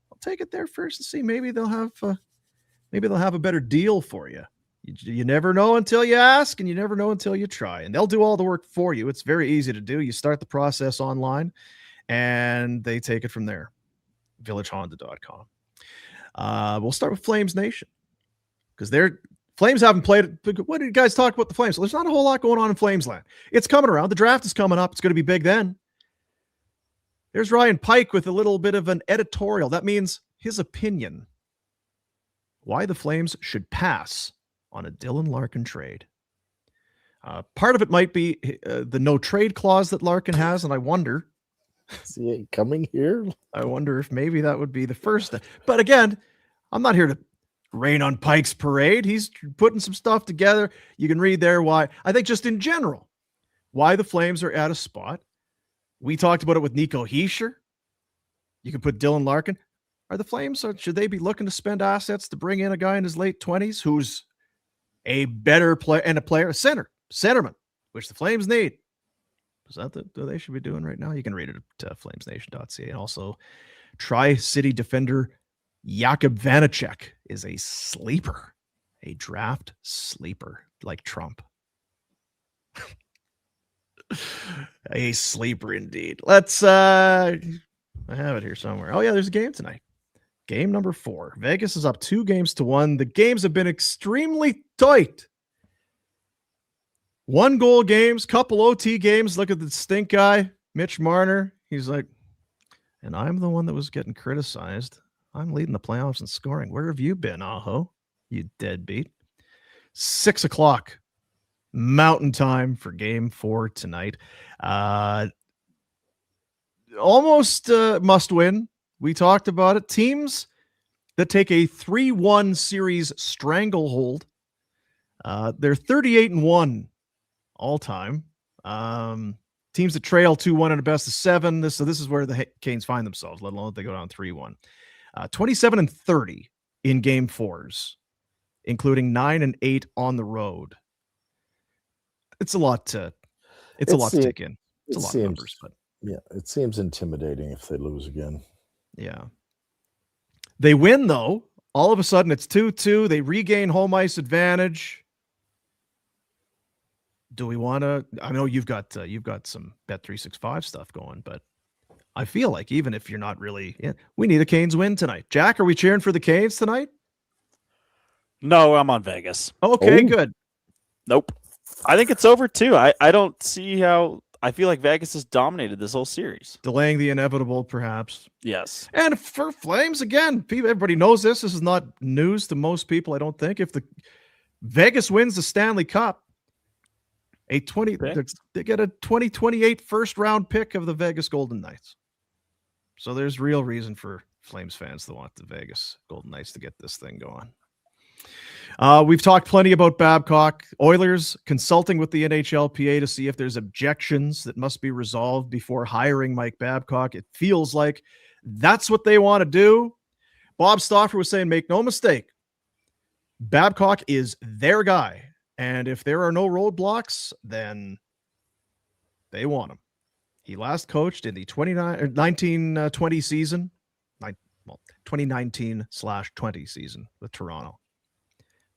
I'll take it there first and see. Maybe they'll have a better deal for you. You never know until you ask, and you never know until you try. And they'll do all the work for you. It's very easy to do. You start the process online, and they take it from there. VillageHonda.com. We'll start with Flames Nation because Flames haven't played it. What did you guys talk about the Flames? Well, there's not a whole lot going on in Flamesland. It's coming around. The draft is coming up. It's going to be big then. There's Ryan Pike with a little bit of an editorial. That means his opinion. Why the Flames should pass on a Dylan Larkin trade. Part of it might be the no trade clause that Larkin has, and I wonder. See it coming here? I wonder if maybe that would be the first. But again, I'm not here to rain on Pike's parade. He's putting some stuff together. You can read there why. I think just in general, why the Flames are at a spot. We talked about it with Nico Hischier. You can put Dylan Larkin. Are the Flames, should they be looking to spend assets to bring in a guy in his late 20s who's a better player and a centerman, which the Flames need? Is that what they should be doing right now? You can read it at flamesnation.ca. And also, Tri-City defender Jakub Vanacek is a sleeper, a draft sleeper like Trump. A sleeper indeed. Let's I have it here somewhere. Oh yeah, there's a game tonight. Game number 4. Vegas is up 2-1. The games have been extremely tight. 1-goal games, couple OT games. Look at the stink guy, Mitch Marner. He's like, and I'm the one that was getting criticized. I'm leading the playoffs in scoring. Where have you been, Aho? You deadbeat. 6 o'clock Mountain Time for Game 4 tonight. Almost must win. We talked about it. Teams that take a 3-1 series stranglehold. They're 38-1 all time. Teams that trail 2-1 in a best of 7. This is where the Canes find themselves, let alone if they go down 3-1. 27 and 30 in game 4s, including 9 and 8 on the road. It's a lot to take in. It's a lot of numbers, but yeah, it seems intimidating if they lose again. Yeah. They win though. All of a sudden it's 2-2. They regain home ice advantage. Do we want to? I know you've got some Bet365 stuff going, but I feel like even if you're not really, we need a Canes win tonight. Jack, are we cheering for the Canes tonight? No, I'm on Vegas. Okay, Oh. good. Nope. I think it's over too. I don't see how. I feel like Vegas has dominated this whole series. Delaying the inevitable, perhaps. Yes. And for Flames, again, everybody knows this. This is not news to most people, I don't think. If the Vegas wins the Stanley Cup, they get a 2028 first-round pick of the Vegas Golden Knights. So there's real reason for Flames fans to want the Vegas Golden Knights to get this thing going. We've talked plenty about Babcock. Oilers consulting with the NHLPA to see if there's objections that must be resolved before hiring Mike Babcock. It feels like that's what they want to do. Bob Stauffer was saying, make no mistake, Babcock is their guy. And if there are no roadblocks, then they want him. He last coached in the 1920 season, 2019/20 season with Toronto.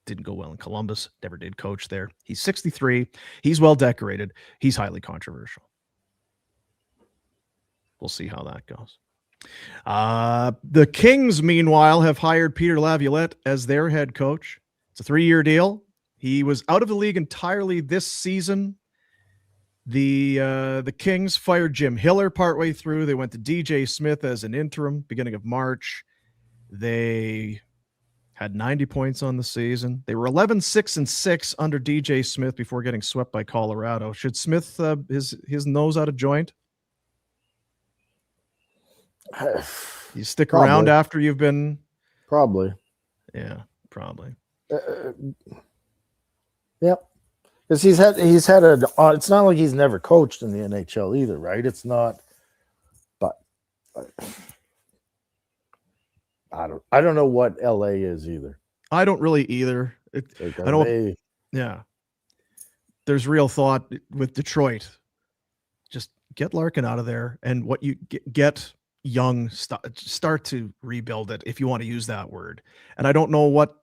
Didn't go well in Columbus, never did coach there. He's 63. He's well decorated. He's highly controversial. We'll see how that goes. The Kings, meanwhile, have hired Peter Laviolette as their head coach. It's a 3-year deal. He was out of the league entirely this season. The Kings fired Jim Hiller partway through. They went to DJ Smith as an interim beginning of March. They had 90 points on the season. They were 11-6-6 under DJ Smith before getting swept by Colorado. Should Smith his nose out of joint? You stick around after you've been probably. Yeah, probably. Yep. Because he's had it's not like he's never coached in the NHL either, right? It's not, but I don't know what LA is either. I don't really either. I don't. Yeah. There's real thought with Detroit. Just get Larkin out of there, and what you get young, start to rebuild it, if you want to use that word. And I don't know what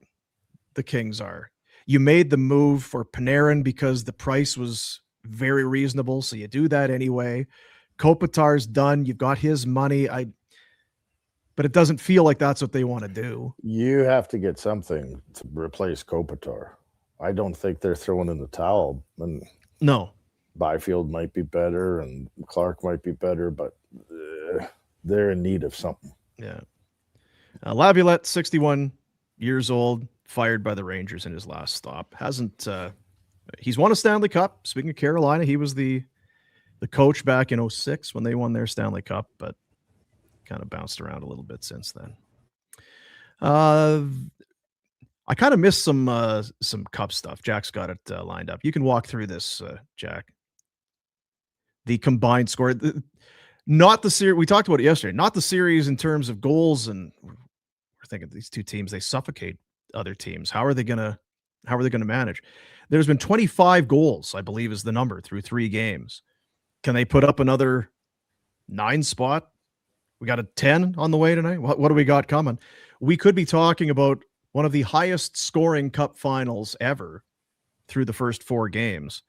the Kings are. You made the move for Panarin because the price was very reasonable, so you do that anyway. Kopitar's done. You've got his money. But it doesn't feel like that's what they want to do. You have to get something to replace Kopitar. I don't think they're throwing in the towel. And no. Byfield might be better and Clark might be better, but they're in need of something. Yeah. Laviolette, 61 years old, fired by the Rangers in his last stop. He's won a Stanley Cup. Speaking of Carolina, he was the coach back in 2006 when they won their Stanley Cup, but kind of bounced around a little bit since then. I kind of missed some Cup stuff. Jack's got it lined up. You can walk through this, Jack. The combined score, not the series. We talked about it yesterday. Not the series in terms of goals, and we're thinking these two teams, they suffocate other teams. How are they gonna manage? There's been 25 goals, I believe, is the number through 3 games. Can they put up another 9 spot? We got a 10 on the way tonight. What do we got coming? We could be talking about one of the highest scoring Cup finals ever through the first 4 games.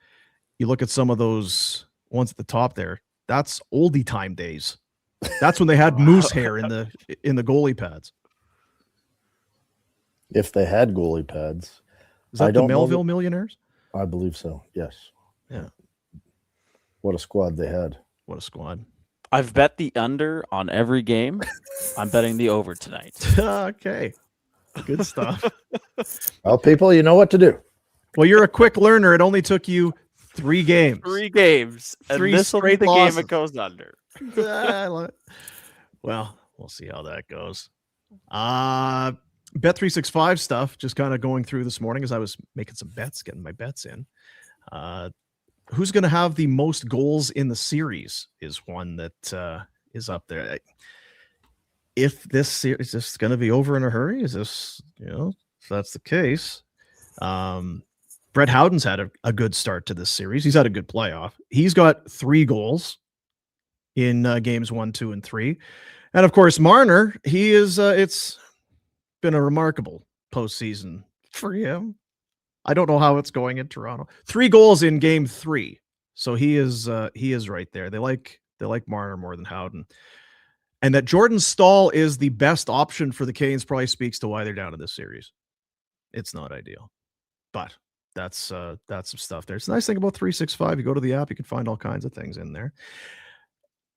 You look at some of those ones at the top there. That's oldie time days. That's when they had moose hair in the goalie pads. If they had goalie pads. Is that the Melville Millionaires? I believe so. Yes. Yeah. What a squad they had. What a squad. I've bet the under on every game. I'm betting the over tonight. Okay. Good stuff. Well, people, you know what to do. Well, you're a quick learner. It only took you 3 games. 3 games. And 3 this will be straight the losses. game it goes under. Well, we'll see how that goes. Bet365 stuff, just kind of going through this morning as I was making some bets, getting my bets in. Who's going to have the most goals in the series is one that is up there. if this series is just going to be over in a hurry. Is this, if that's the case, Brett Howden's had a good start to this series. He's had a good playoff. He's got 3 goals in games 1, 2, and 3. And of course, Marner, he is, it's been a remarkable postseason for him. I don't know how it's going in Toronto. 3 goals in game 3. So he is right there. They like Marner more than Howden. And that Jordan Staal is the best option for the Canes probably speaks to why they're down in this series. It's not ideal, but that's some stuff there. It's a nice thing about 365. You go to the app, you can find all kinds of things in there.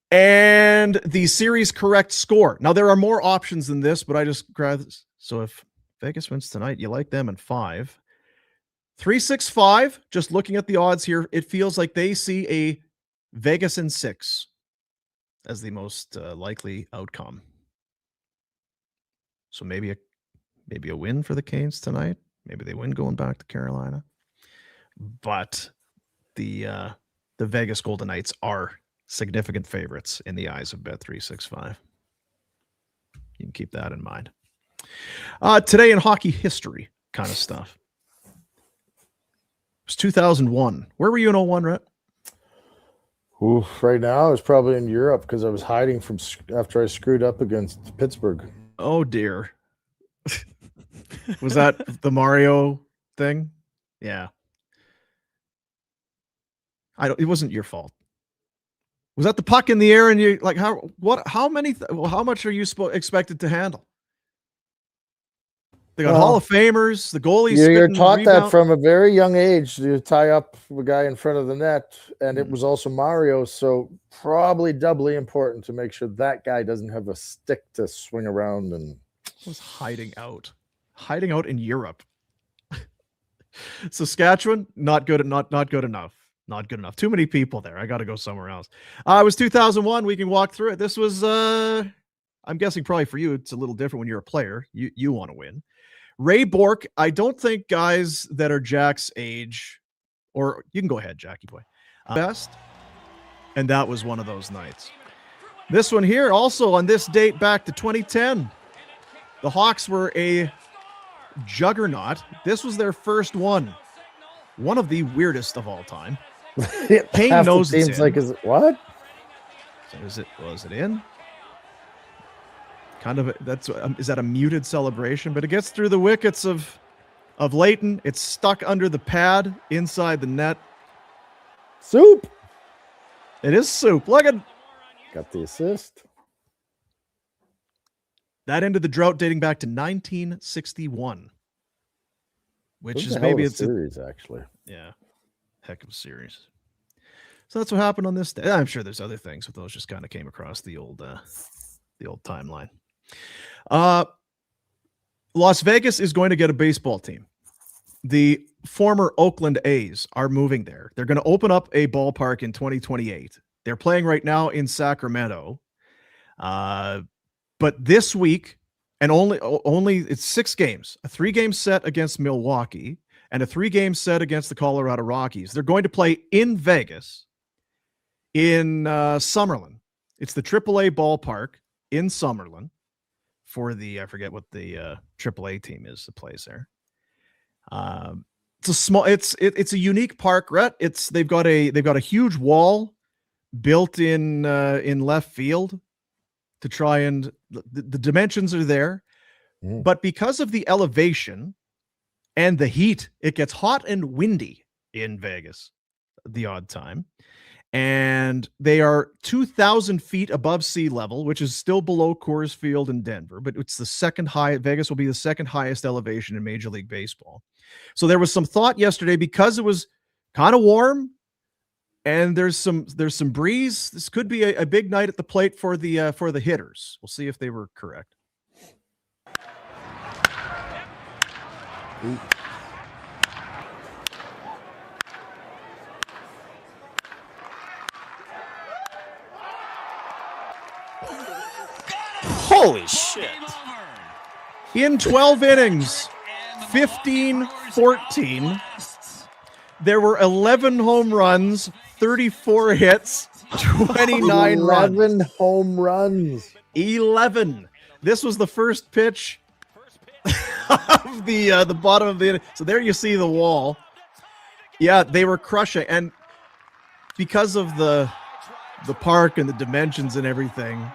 And the series correct score. Now, there are more options than this, but I just grabbed this. So if Vegas wins tonight, you like them in 5. 365, just looking at the odds here, it feels like they see a Vegas in 6 as the most likely outcome. So maybe a win for the Canes tonight. Maybe they win going back to Carolina. But the Vegas Golden Knights are significant favorites in the eyes of Bet365. You can keep that in mind. Today in hockey history kind of stuff. It was 2001. Where were you in 01, Rhett? Oof, right now I was probably in Europe because I was hiding from after I screwed up against Pittsburgh. Oh dear. Was that the Mario thing? Yeah. It wasn't your fault. Was that the puck in the air and you like how much are you expected to handle? They got Hall of Famers, the goalies. You're taught that from a very young age. You tie up a guy in front of the net, and it was also Mario, so probably doubly important to make sure that guy doesn't have a stick to swing around and was hiding out in Europe. Saskatchewan, not good enough. Not good enough. Too many people there. I got to go somewhere else. It was 2001. We can walk through it. This was, I'm guessing probably for you, it's a little different when you're a player. You want to win. Ray Bourque, I don't think guys that are Jack's age, or you can go ahead, Jackie boy, best. And that was one of those nights. This one here, also on this date back to 2010, the Hawks were a juggernaut. This was their first one. One of the weirdest of all time. Kane knows it's in. Like, is it what? So was it in? Kind of is that a muted celebration? But it gets through the wickets of Leighton. It's stuck under the pad inside the net. Soup. It is Soup. Look at got the assist. That ended the drought dating back to 1961, which is maybe it's series actually. Yeah, heck of a series. So that's what happened on this day. I'm sure there's other things, but those just kind of came across the old timeline. Las Vegas is going to get a baseball team. The former Oakland A's are moving there. They're going to open up a ballpark in 2028. They're playing right now in Sacramento. But this week, and only it's 6 games, a 3-game set against Milwaukee and a 3-game set against the Colorado Rockies. They're going to play in Vegas in Summerlin. It's the AAA ballpark in Summerlin for I forget what the AAA team is that plays there. It's a small, it's a unique park, Rhett. They've got a huge wall built in left field to try and the dimensions are there, but because of the elevation and the heat, it gets hot and windy in Vegas the odd time. And they are 2,000 feet above sea level, which is still below Coors Field in Denver, but it's the second high. Vegas will be the second highest elevation in Major League Baseball. So there was some thought yesterday because it was kind of warm and there's some breeze. This could be a big night at the plate for the hitters. We'll see if they were correct. Ooh. Holy shit. In 12 innings, 15-14, there were 11 home runs, 34 hits, 29 runs. 11 home runs. 11. This was the first pitch of the bottom of the inning. So there you see the wall. Yeah, they were crushing, and because of the park and the dimensions and everything,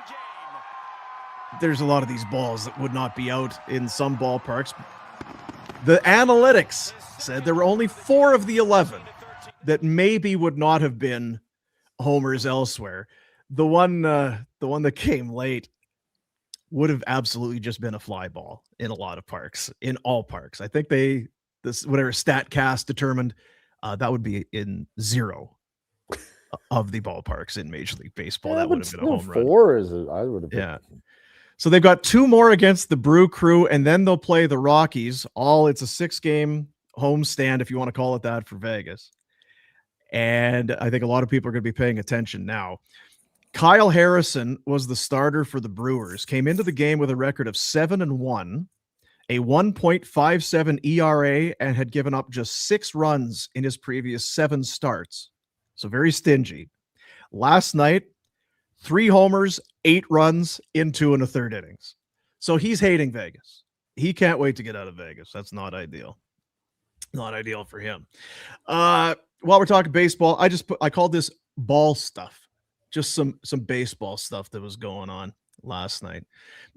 there's a lot of these balls that would not be out in some ballparks. The analytics said there were only 4 of the 11 that maybe would not have been homers elsewhere. The one that came late would have absolutely just been a fly ball in a lot of parks, in all parks. I think whatever StatCast determined, that would be in 0 of the ballparks in Major League Baseball. Yeah, That would have been a home run. 4 is I would have. Yeah. So they've got 2 more against the Brew Crew, and then they'll play the Rockies. It's a 6-game homestand, if you want to call it that, for Vegas. And I think a lot of people are going to be paying attention now. Kyle Harrison was the starter for the Brewers, came into the game with a record of 7-1, a 1.57 ERA, and had given up just 6 runs in his previous 7 starts. So very stingy. Last night, 3 homers, 8 runs in 2 1/3 innings. So he's hating Vegas. He can't wait to get out of Vegas. That's not ideal. Not ideal for him. While we're talking baseball, I called this ball stuff. Just some baseball stuff that was going on last night.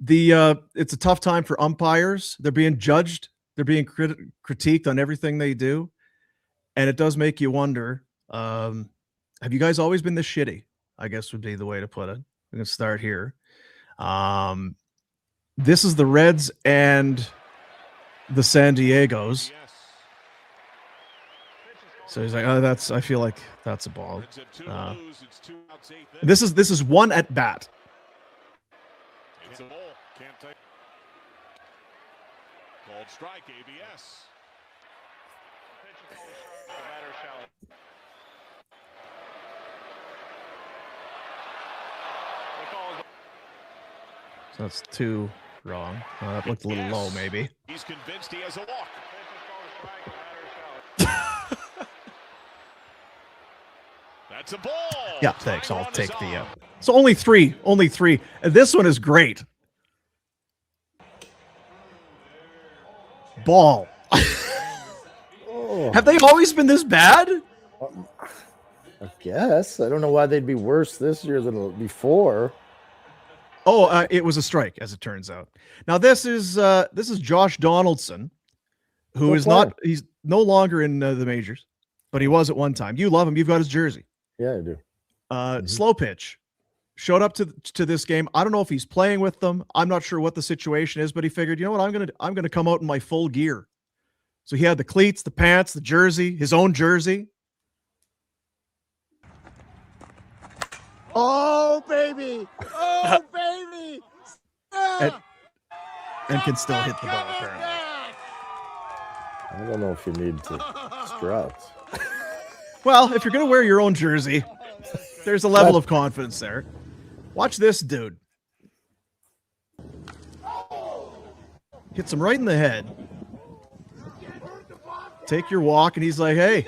It's a tough time for umpires. They're being judged. They're being critiqued on everything they do. And it does make you wonder, have you guys always been this shitty? I guess would be the way to put it. We're going to start here. This is the Reds and the San Diegos. So he's like, I feel like that's a ball. This is 1 at bat. It's a ball. Can't take. Called strike, ABS. So that's 2 wrong. That looked a little low, maybe. He's convinced he has a walk. That's a ball. Yeah, thanks. I'll take the. So only 3. And this one is great. Ball. Oh, Have they always been this bad? I guess. I don't know why they'd be worse this year than before. Oh, it was a strike, as it turns out. Now this is Josh Donaldson, who is not. He's no longer in the majors, but he was at one time. You love him. You've got his jersey. Yeah, I do. Slow pitch. Showed up to this game. I don't know if he's playing with them. I'm not sure what the situation is, but he figured, you know what, I'm gonna come out in my full gear. So he had the cleats, the pants, the jersey, his own jersey. Oh baby! Oh baby! And can still hit the ball apparently. I don't know if you need to strut. Well, if you're gonna wear your own jersey, there's a level of confidence there. Watch this dude. Hits him right in the head. Take your walk, and he's like, hey.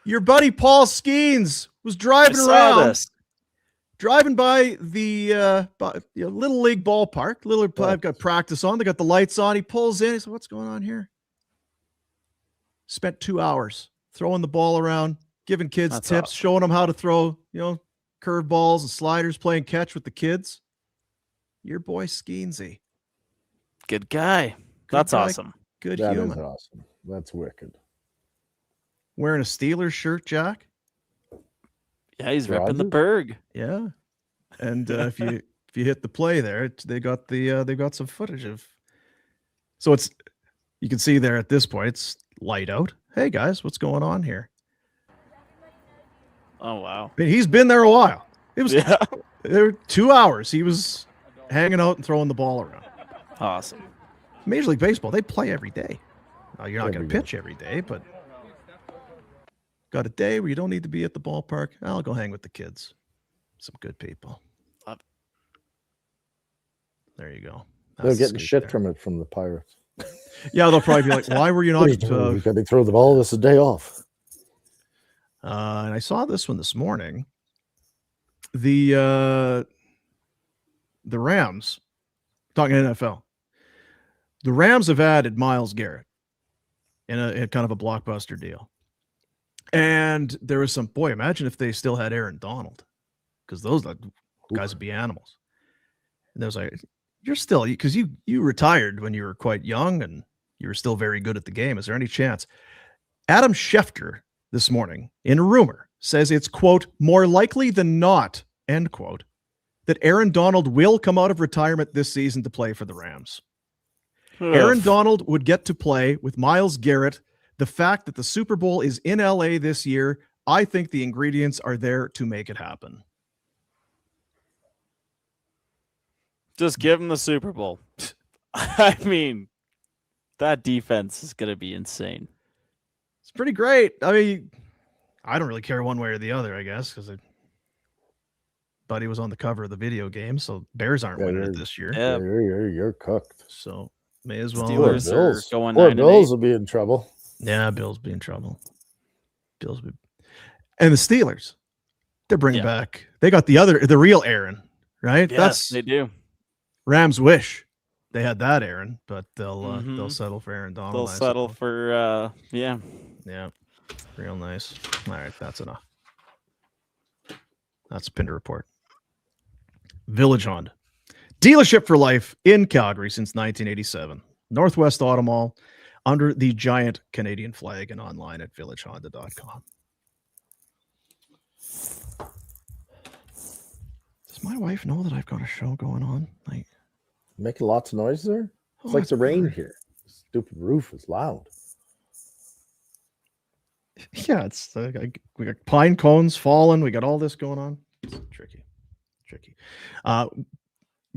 Your buddy Paul Skeens was driving around. Driving by the Little League ballpark. I've got practice on. They got the lights on. He pulls in. He said, what's going on here? Spent 2 hours throwing the ball around, giving kids tips, showing them how to throw, curveballs and sliders, playing catch with the kids. Your boy Skeensy. Good guy. That's awesome. Good That human. is awesome. That's wicked. Wearing a Steelers shirt, Jack. Yeah, he's repping the Berg. Yeah, and if you hit the play there, they've got some footage of. So you can see there at this point it's light out. Hey guys, what's going on here? Oh wow! I mean, he's been there a while. It was there 2 hours. He was hanging out and throwing the ball around. Awesome. Major League Baseball, they play every day. Now you're not going to pitch every day, but got a day where you don't need to be at the ballpark. I'll go hang with the kids. Some good people. There you go. They're getting shit from it from the Pirates. Yeah, they'll probably be like, "Why were you not?" They throw the ball. This is a day off. And I saw this one this morning. The Rams, talking NFL, the Rams have added Myles Garrett in a kind of a blockbuster deal. And there was some, boy, imagine if they still had Aaron Donald, because those guys would be animals. And there was like, you're still, because you retired when you were quite young and you were still very good at the game. Is there any chance? Adam Schefter this morning, in a rumor, says it's, quote, more likely than not, end quote, that Aaron Donald will come out of retirement this season to play for the Rams. Aaron Donald would get to play with Myles Garrett. The fact that the Super Bowl is in LA this year, I think the ingredients are there to make it happen. Just give him the Super Bowl. I mean, that defense is going to be insane. It's pretty great. I mean, I don't really care one way or the other, I guess, because Buddy was on the cover of the video game, so Bears aren't winning it this year. Yeah. You're cooked. So may as well. Steelers are going Poor 9-8. Bills will be in trouble. Yeah, Bills be in trouble. And the Steelers, they're bringing back. They got the real Aaron, right? Yes, they do. Rams wish they had that Aaron, but they'll settle for Aaron Donald. They'll settle for yeah, real nice. All right, that's enough. That's a Pinder report. Village Honda, dealership for life in Calgary since 1987. Northwest Auto Mall, under the giant Canadian flag, and online at villagehonda.com. Does my wife know that I've got a show going on? Like, making lots of noise there. It's like the rain here. Stupid roof is loud. Yeah, it's we got pine cones falling. We got all this going on. It's tricky.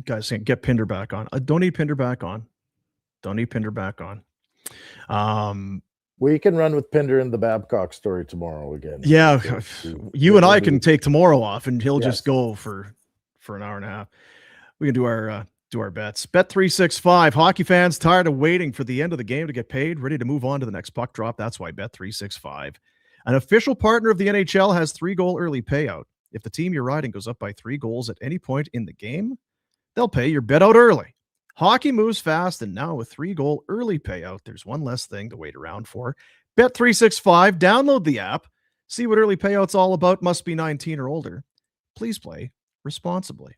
Guys, get Pinder back on. Don't need Pinder back on. We can run with Pinder in the Babcock story tomorrow again. Yeah, you and I can take tomorrow off, and he'll just go for an hour and a half. We can do our bets. Bet365. Hockey fans tired of waiting for the end of the game to get paid, ready to move on to the next puck drop. That's why Bet365, an official partner of the NHL, has 3-goal early payout. If the team you're riding goes up by 3 goals at any point in the game, they'll pay your bet out early. Hockey moves fast, and now with 3-goal early payout, there's one less thing to wait around for. Bet365, download the app. See what early payout's all about. Must be 19 or older. Please play responsibly.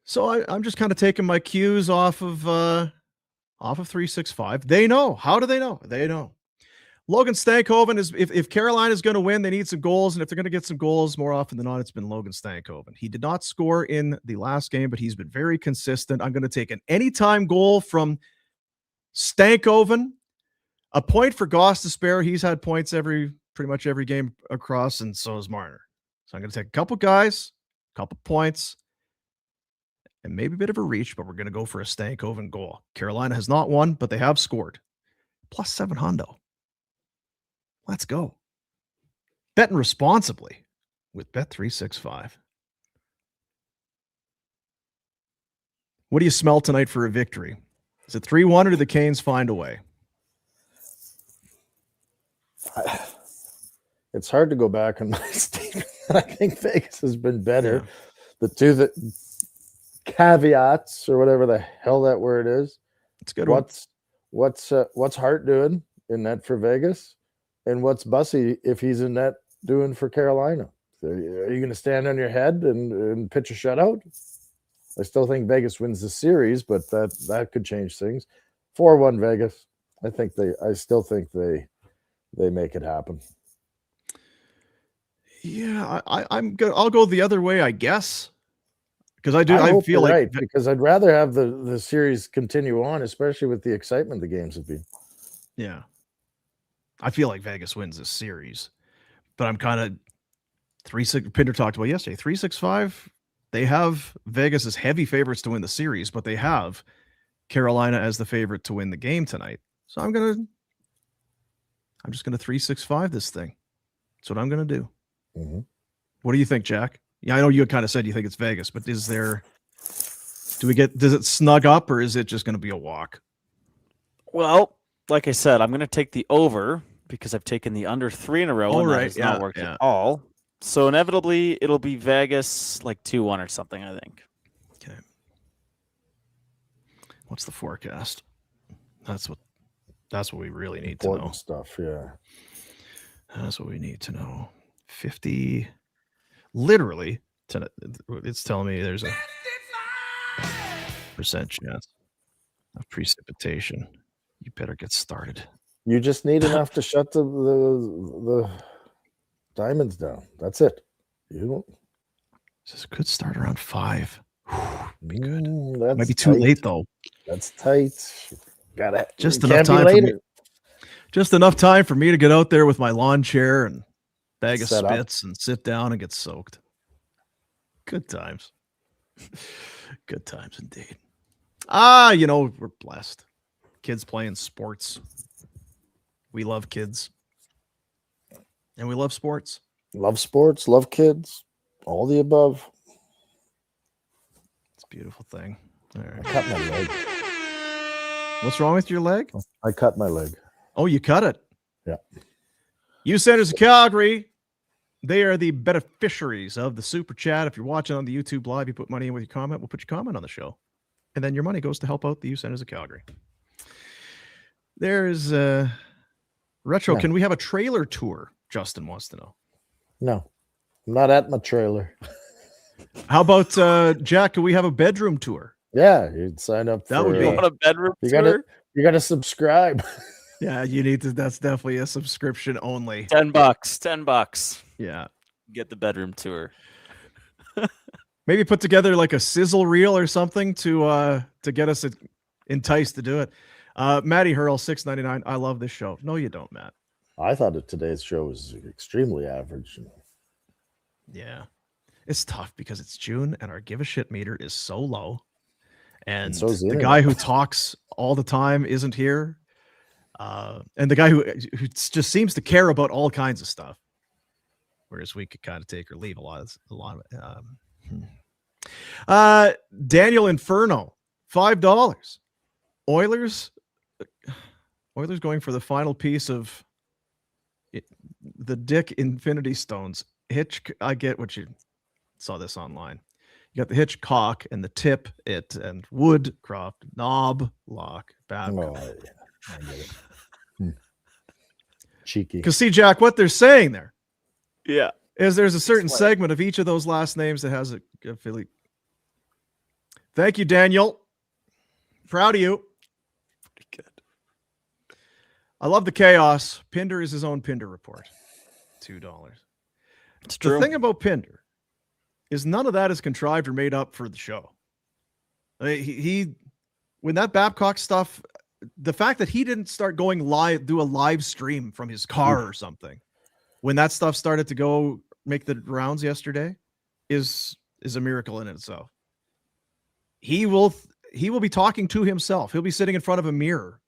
So I'm just kind of taking my cues off of 365. They know. How do they know? They know. Logan Stankoven is, if Carolina's going to win, they need some goals. And if they're going to get some goals, more often than not, it's been Logan Stankoven. He did not score in the last game, but he's been very consistent. I'm going to take an anytime goal from Stankoven. A point for Goss to spare. He's had points pretty much every game across, and so is Marner. So I'm going to take a couple guys, a couple points, and maybe a bit of a reach, but we're going to go for a Stankoven goal. Carolina has not won, but they have scored. Plus 7 hundo. Let's go. Betting responsibly with Bet365. What do you smell tonight for a victory? Is it 3-1 or do the Canes find a way? It's hard to go back on my statement. I think Vegas has been better. Yeah. The two caveats or whatever the hell that word is. It's good. What's Hart doing in net for Vegas? And what's Bussy, if he's in net, doing for Carolina? So are you going to stand on your head and pitch a shutout? I still think Vegas wins the series, but that could change things. 4-1 Vegas. I still think they make it happen. Yeah, I'm good. I'll go the other way, I guess. Because I feel like right, because I'd rather have the series continue on, especially with the excitement the games have been. Yeah. I feel like Vegas wins this series, but I'm kind of 3-6. Pinder talked about yesterday. 3-6-5. They have Vegas as heavy favorites to win the series, but they have Carolina as the favorite to win the game tonight. So I'm just gonna 3-6-5 this thing. That's what I'm gonna do. Mm-hmm. What do you think, Jack? Yeah, I know you kind of said you think it's Vegas, but is there Does it snug up, or is it just going to be a walk? Well, like I said, I'm going to take the over because I've taken the under 3 in a row, Oh, and that right. has not Yeah, worked yeah. at all. So inevitably, it'll be Vegas like 2-1 or something, I think. Okay. What's the forecast? That's what we really need to know. Important stuff. Yeah. That's what we need to know. 50. Literally, it's telling me there's a % chance of precipitation. You better get started. You just need enough to shut the diamonds down. That's it. You don't. This could start around 5. Be good. That's Might be too tight. late though. That's tight. Gotta Just it enough can't be time for me. later. Just enough time for me to get out there with my lawn chair and bag of Set up. spits and sit down and get soaked. Good times. Good times indeed. We're blessed. Kids playing sports. We love kids. And we love sports. Love sports, love kids, all the above. It's a beautiful thing. All I right. cut my leg. What's wrong with your leg? I cut my leg. Oh, you cut it. Yeah. Youth Centers of Calgary. They are the beneficiaries of the Super Chat. If you're watching on the YouTube Live, you put money in with your comment. We'll put your comment on the show. And then your money goes to help out the Youth Centers of Calgary. There's Retro. Yeah. Can we have a trailer tour? Justin wants to know. No, I'm not at my trailer. How about Jack? Can we have a bedroom tour? Yeah, you'd sign up. That would be- You want a bedroom You tour? gotta subscribe. Yeah, you need to. That's definitely a subscription only. $10. $10. Yeah. Get the bedroom tour. Maybe put together like a sizzle reel or something to get us enticed to do it. Matty Hurl, $6.99. I love this show. No, you don't, Matt. I thought that today's show was extremely average. Yeah. It's tough because it's June and our give a shit meter is so low. And so is the the internet. guy who talks all the time isn't here. And the guy who just seems to care about all kinds of stuff. Whereas we could kind of take or leave a lot of it. Daniel Inferno, $5. Oilers going for the final piece of the Dick Infinity Stones. Hitch, I get what you saw this online. You got the Hitchcock and the tip, it, and Woodcroft, knob, lock, Babcock. Oh, yeah. I get it. Cheeky. Because see, Jack, what they're saying there Yeah. is there's a certain Explain. segment of each of those last names that has a affiliate. Thank you, Daniel. Proud of you. Good. I love the chaos. Pinder is his own Pinder report. $2. It's The true. thing about Pinder is none of that is contrived or made up for the show. He when that Babcock stuff, the fact that he didn't start going live, do a live stream from his car or something, when that stuff started to go make the rounds yesterday, is a miracle in itself. He will be talking to himself. He'll be sitting in front of a mirror,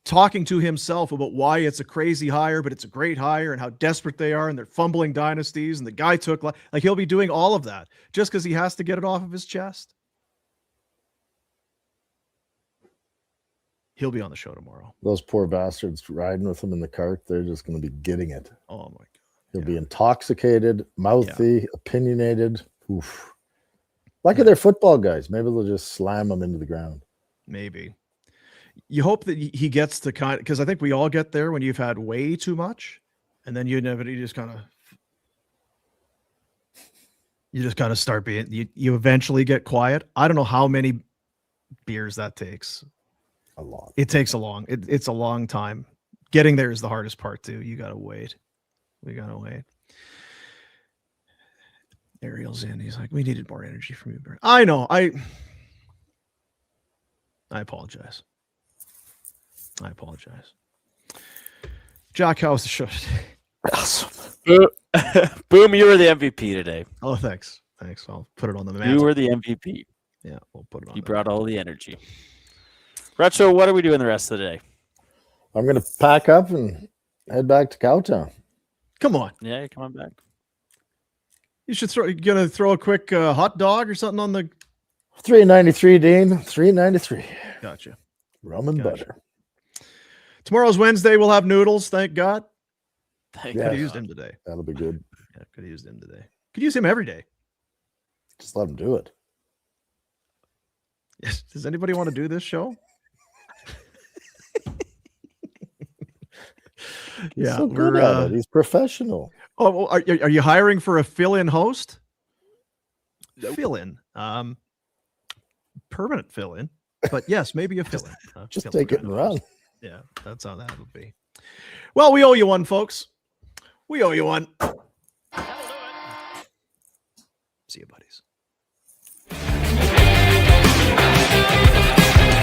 talking to himself about why it's a crazy hire, but it's a great hire, and how desperate they are, and they're fumbling dynasties, and the guy took like he'll be doing all of that just because he has to get it off of his chest. He'll be on the show tomorrow. Those poor bastards riding with him in the cart, they're just going to be getting it. Oh my God. He'll Yeah. be intoxicated, mouthy, opinionated. Oof. Like their football guys. Maybe they'll just slam them into the ground. Maybe. You hope that he gets to because I think we all get there when you've had way too much, and then you just kind of start being, you eventually get quiet. I don't know how many beers that takes. A lot. It takes it's a long time. Getting there is the hardest part too. You got to wait. We got to wait. Ariel's in. He's like, we needed more energy from you, Bert. I know. I apologize. Jack, how was the show today? Boom, you were the MVP today. Oh, thanks. I'll put it on the map. You were the MVP. Yeah, we'll put it on. You brought all the energy. Retro, what are we doing the rest of the day? I'm going to pack up and head back to Cowtown. Come on. Yeah, you're coming back. You're gonna throw a quick hot dog or something on the $3.93, Dean. $3.93. Gotcha. Rum and Gotcha. butter. Tomorrow's Wednesday. We'll have noodles. Thank God. Thank Yeah. Could have God. used him today. That'll be good. Yeah, could have used him today. Could use him every day. Just let him do it. Yes. Does anybody want to do this show? He's Yeah, so good we're. at it. He's professional. Oh, well, are you hiring for a fill-in host? Fill-in, permanent fill-in, but yes, maybe a fill-in. Just fill-in take it kind and of run. host. Yeah, that's how that would be. Well, we owe you one, folks. We owe you one. See you, buddies.